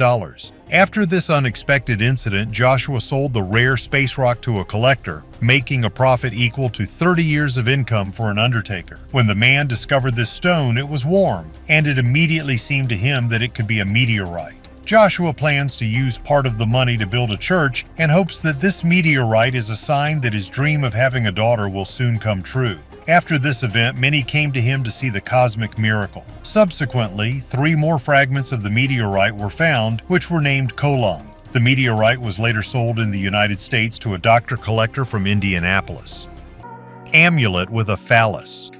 After this unexpected incident, Joshua sold the rare space rock to a collector, making a profit equal to 30 years of income for an undertaker. When the man discovered this stone, it was warm, and it immediately seemed to him that it could be a meteorite. Joshua plans to use part of the money to build a church and hopes that this meteorite is a sign that his dream of having a daughter will soon come true. After this event, many came to him to see the cosmic miracle. Subsequently, 3 more fragments of the meteorite were found, which were named Kolong. The meteorite was later sold in the United States to a doctor collector from Indianapolis. Amulet with a phallus.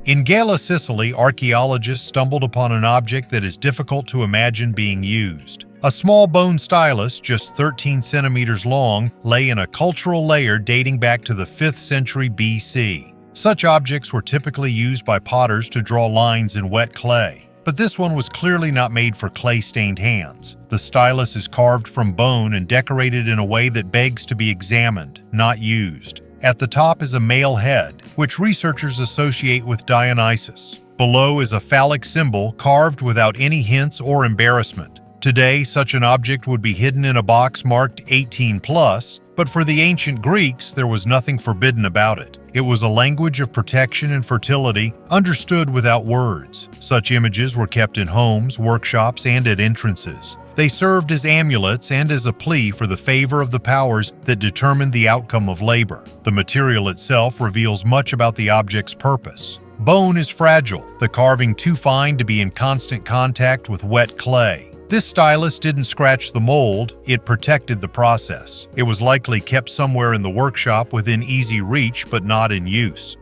In Gela, Sicily, archaeologists stumbled upon an object that is difficult to imagine being used. A small bone stylus, just 13 centimeters long, lay in a cultural layer dating back to the 5th century BC. Such objects were typically used by potters to draw lines in wet clay, but this one was clearly not made for clay-stained hands. The stylus is carved from bone and decorated in a way that begs to be examined, not used. At the top is a male head, which researchers associate with Dionysus. Below is a phallic symbol carved without any hints or embarrassment. Today, such an object would be hidden in a box marked 18+, but for the ancient Greeks, there was nothing forbidden about it. It was a language of protection and fertility, understood without words. Such images were kept in homes, workshops, and at entrances. They served as amulets and as a plea for the favor of the powers that determined the outcome of labor. The material itself reveals much about the object's purpose. Bone is fragile, the carving too fine to be in constant contact with wet clay. This stylus didn't scratch the mold, it protected the process. It was likely kept somewhere in the workshop within easy reach but not in use.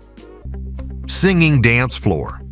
Singing dance floor.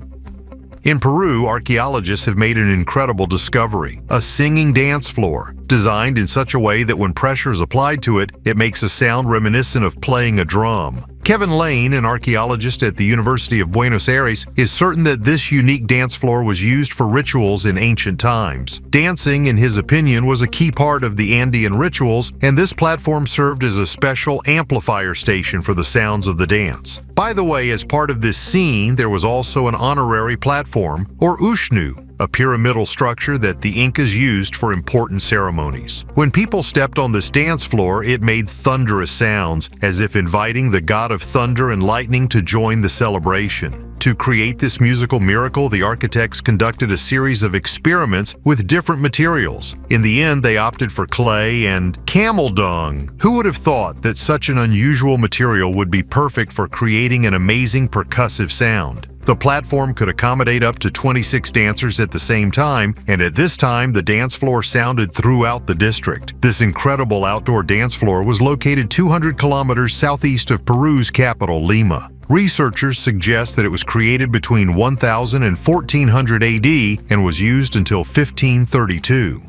In Peru, archaeologists have made an incredible discovery, a singing dance floor, designed in such a way that when pressure is applied to it, it makes a sound reminiscent of playing a drum. Kevin Lane, an archaeologist at the University of Buenos Aires, is certain that this unique dance floor was used for rituals in ancient times. Dancing, in his opinion, was a key part of the Andean rituals, and this platform served as a special amplifier station for the sounds of the dance. By the way, as part of this scene, there was also an honorary platform, or ushnu, a pyramidal structure that the Incas used for important ceremonies. When people stepped on this dance floor, it made thunderous sounds, as if inviting the god of thunder and lightning to join the celebration. To create this musical miracle, the architects conducted a series of experiments with different materials. In the end, they opted for clay and camel dung. Who would have thought that such an unusual material would be perfect for creating an amazing percussive sound? The platform could accommodate up to 26 dancers at the same time, and at this time, the dance floor sounded throughout the district. This incredible outdoor dance floor was located 200 kilometers southeast of Peru's capital, Lima. Researchers suggest that it was created between 1000 and 1400 AD and was used until 1532.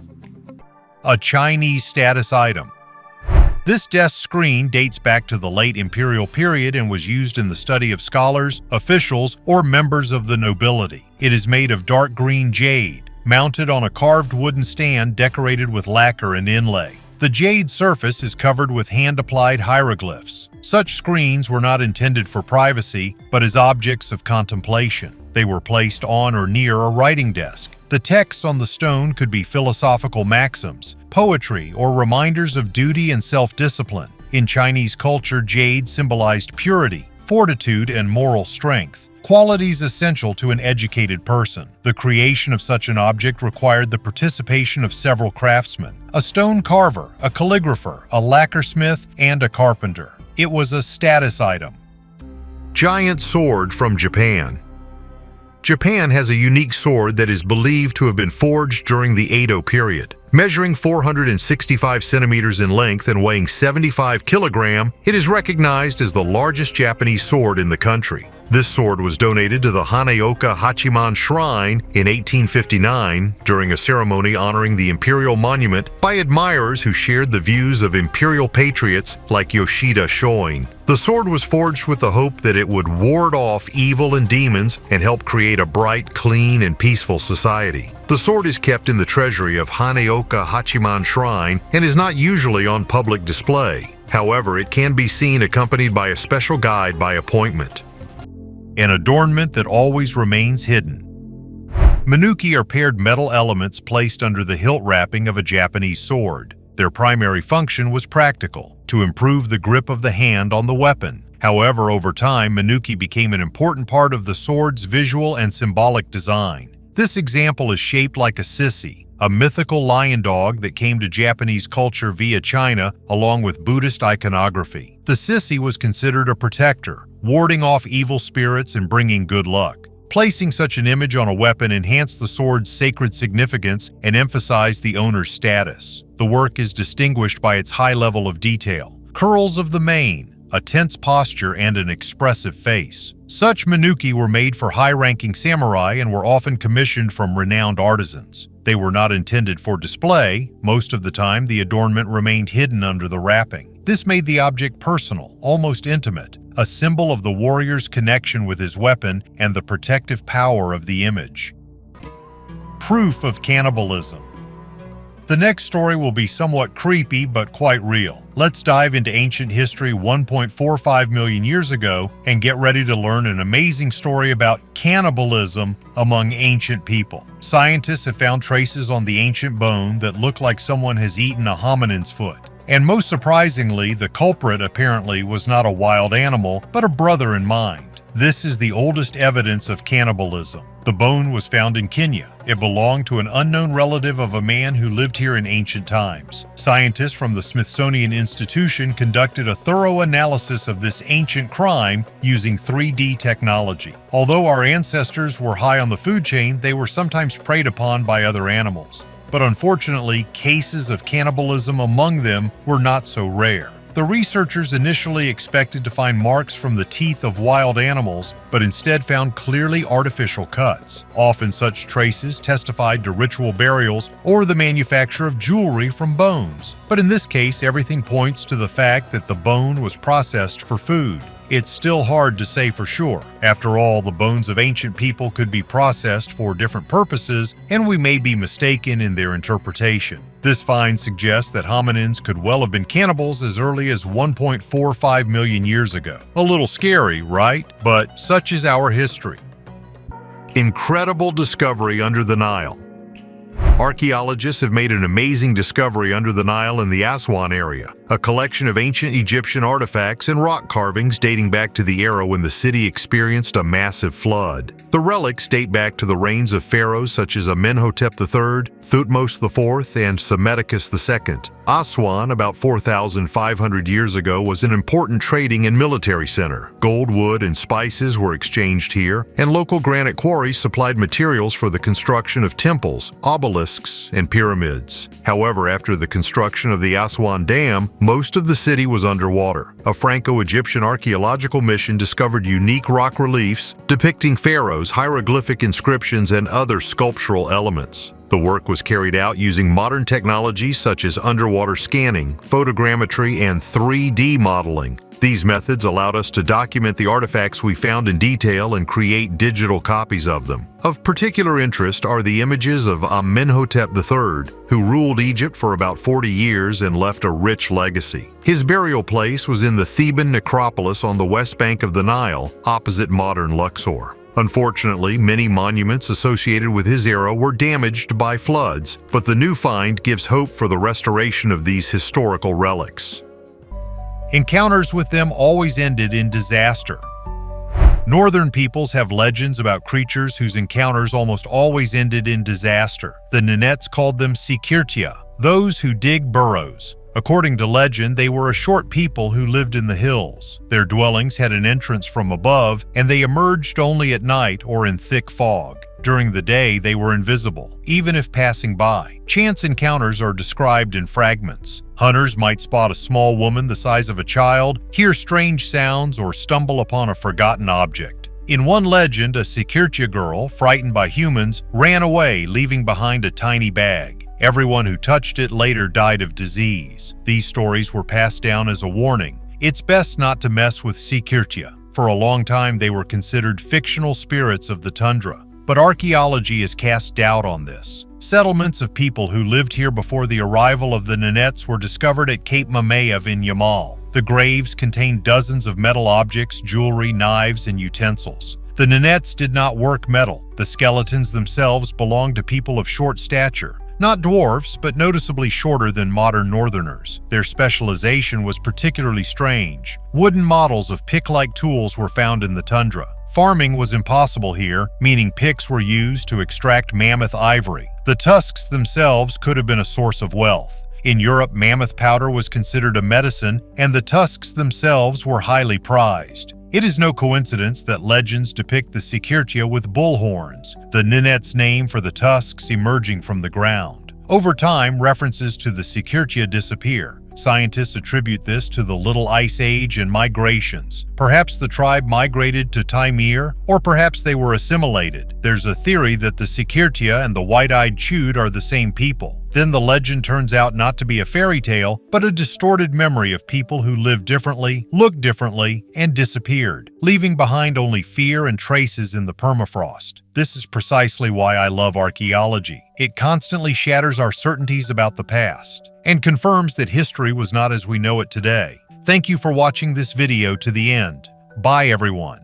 A Chinese status item. This desk screen dates back to the late imperial period and was used in the study of scholars, officials, or members of the nobility. It is made of dark green jade, mounted on a carved wooden stand decorated with lacquer and inlay. The jade surface is covered with hand-applied hieroglyphs. Such screens were not intended for privacy, but as objects of contemplation. They were placed on or near a writing desk. The texts on the stone could be philosophical maxims, poetry, or reminders of duty and self-discipline. In Chinese culture, jade symbolized purity, fortitude, and moral strength, qualities essential to an educated person. The creation of such an object required the participation of several craftsmen: a stone carver, a calligrapher, a lacquersmith, and a carpenter. It was a status item. Giant sword from Japan. Japan has a unique sword that is believed to have been forged during the Edo period. Measuring 465 centimeters in length and weighing 75 kilograms, it is recognized as the largest Japanese sword in the country. This sword was donated to the Haneoka Hachiman Shrine in 1859 during a ceremony honoring the imperial monument by admirers who shared the views of imperial patriots like Yoshida Shoin. The sword was forged with the hope that it would ward off evil and demons and help create a bright, clean, and peaceful society. The sword is kept in the treasury of Haneoka Hachiman Shrine and is not usually on public display. However, it can be seen accompanied by a special guide by appointment. An adornment that always remains hidden. Menuki are paired metal elements placed under the hilt wrapping of a Japanese sword. Their primary function was practical, to improve the grip of the hand on the weapon. However, over time, Menuki became an important part of the sword's visual and symbolic design. This example is shaped like a sissy, a mythical lion dog that came to Japanese culture via China along with Buddhist iconography. The sissy was considered a protector, warding off evil spirits and bringing good luck. Placing such an image on a weapon enhanced the sword's sacred significance and emphasized the owner's status. The work is distinguished by its high level of detail, curls of the mane, a tense posture, and an expressive face. Such menuki were made for high-ranking samurai and were often commissioned from renowned artisans. They were not intended for display. Most of the time, the adornment remained hidden under the wrapping. This made the object personal, almost intimate, a symbol of the warrior's connection with his weapon and the protective power of the image. Proof of cannibalism. The next story will be somewhat creepy but quite real. Let's dive into ancient history 1.45 million years ago and get ready to learn an amazing story about cannibalism among ancient people. Scientists have found traces on the ancient bone that look like someone has eaten a hominin's foot. And most surprisingly, the culprit apparently was not a wild animal, but a brother in mind. This is the oldest evidence of cannibalism. The bone was found in Kenya. It belonged to an unknown relative of a man who lived here in ancient times. Scientists from the Smithsonian Institution conducted a thorough analysis of this ancient crime using 3D technology. Although our ancestors were high on the food chain, they were sometimes preyed upon by other animals. But unfortunately, cases of cannibalism among them were not so rare. The researchers initially expected to find marks from the teeth of wild animals, but instead found clearly artificial cuts. Often such traces testified to ritual burials or the manufacture of jewelry from bones. But in this case, everything points to the fact that the bone was processed for food. It's still hard to say for sure. After all, the bones of ancient people could be processed for different purposes, and we may be mistaken in their interpretation. This find suggests that hominins could well have been cannibals as early as 1.45 million years ago. A little scary, right? But such is our history. Incredible discovery under the Nile. Archaeologists have made an amazing discovery under the Nile in the Aswan area, a collection of ancient Egyptian artifacts and rock carvings dating back to the era when the city experienced a massive flood. The relics date back to the reigns of pharaohs such as Amenhotep III, Thutmose IV, and Psammetichus II. Aswan, about 4,500 years ago, was an important trading and military center. Gold, wood, and spices were exchanged here, and local granite quarries supplied materials for the construction of temples, obelisks, and pyramids. However, after the construction of the Aswan Dam, most of the city was underwater. A Franco-Egyptian archaeological mission discovered unique rock reliefs depicting pharaohs, hieroglyphic inscriptions, and other sculptural elements. The work was carried out using modern technologies such as underwater scanning, photogrammetry, and 3D modeling. These methods allowed us to document the artifacts we found in detail and create digital copies of them. Of particular interest are the images of Amenhotep III, who ruled Egypt for about 40 years and left a rich legacy. His burial place was in the Theban necropolis on the west bank of the Nile, opposite modern Luxor. Unfortunately, many monuments associated with his era were damaged by floods, but the new find gives hope for the restoration of these historical relics. Encounters with them always ended in disaster. Northern peoples have legends about creatures whose encounters almost always ended in disaster. The Nenetes called them Sikirtia, those who dig burrows. According to legend, they were a short people who lived in the hills. Their dwellings had an entrance from above, and they emerged only at night or in thick fog. During the day, they were invisible, even if passing by. Chance encounters are described in fragments. Hunters might spot a small woman the size of a child, hear strange sounds, or stumble upon a forgotten object. In one legend, a Sikirtia girl, frightened by humans, ran away, leaving behind a tiny bag. Everyone who touched it later died of disease. These stories were passed down as a warning. It's best not to mess with Sikirtia. For a long time, they were considered fictional spirits of the tundra. But archaeology has cast doubt on this. Settlements of people who lived here before the arrival of the Nenettes were discovered at Cape Mamaev in Yamal. The graves contained dozens of metal objects, jewelry, knives, and utensils. The Nenettes did not work metal. The skeletons themselves belonged to people of short stature. Not dwarfs, but noticeably shorter than modern northerners. Their specialization was particularly strange. Wooden models of pick-like tools were found in the tundra. Farming was impossible here, meaning picks were used to extract mammoth ivory. The tusks themselves could have been a source of wealth. In Europe, mammoth powder was considered a medicine, and the tusks themselves were highly prized. It is no coincidence that legends depict the Sikirtia with bull horns, the Nenet's name for the tusks emerging from the ground. Over time, references to the Sikirtia disappear. Scientists attribute this to the Little Ice Age and migrations. Perhaps the tribe migrated to Timir, or perhaps they were assimilated. There's a theory that the Sikirtia and the white-eyed chewed are the same people. Then the legend turns out not to be a fairy tale, but a distorted memory of people who lived differently, looked differently, and disappeared, leaving behind only fear and traces in the permafrost. This is precisely why I love archaeology. It constantly shatters our certainties about the past, and confirms that history was not as we know it today. Thank you for watching this video to the end. Bye, everyone.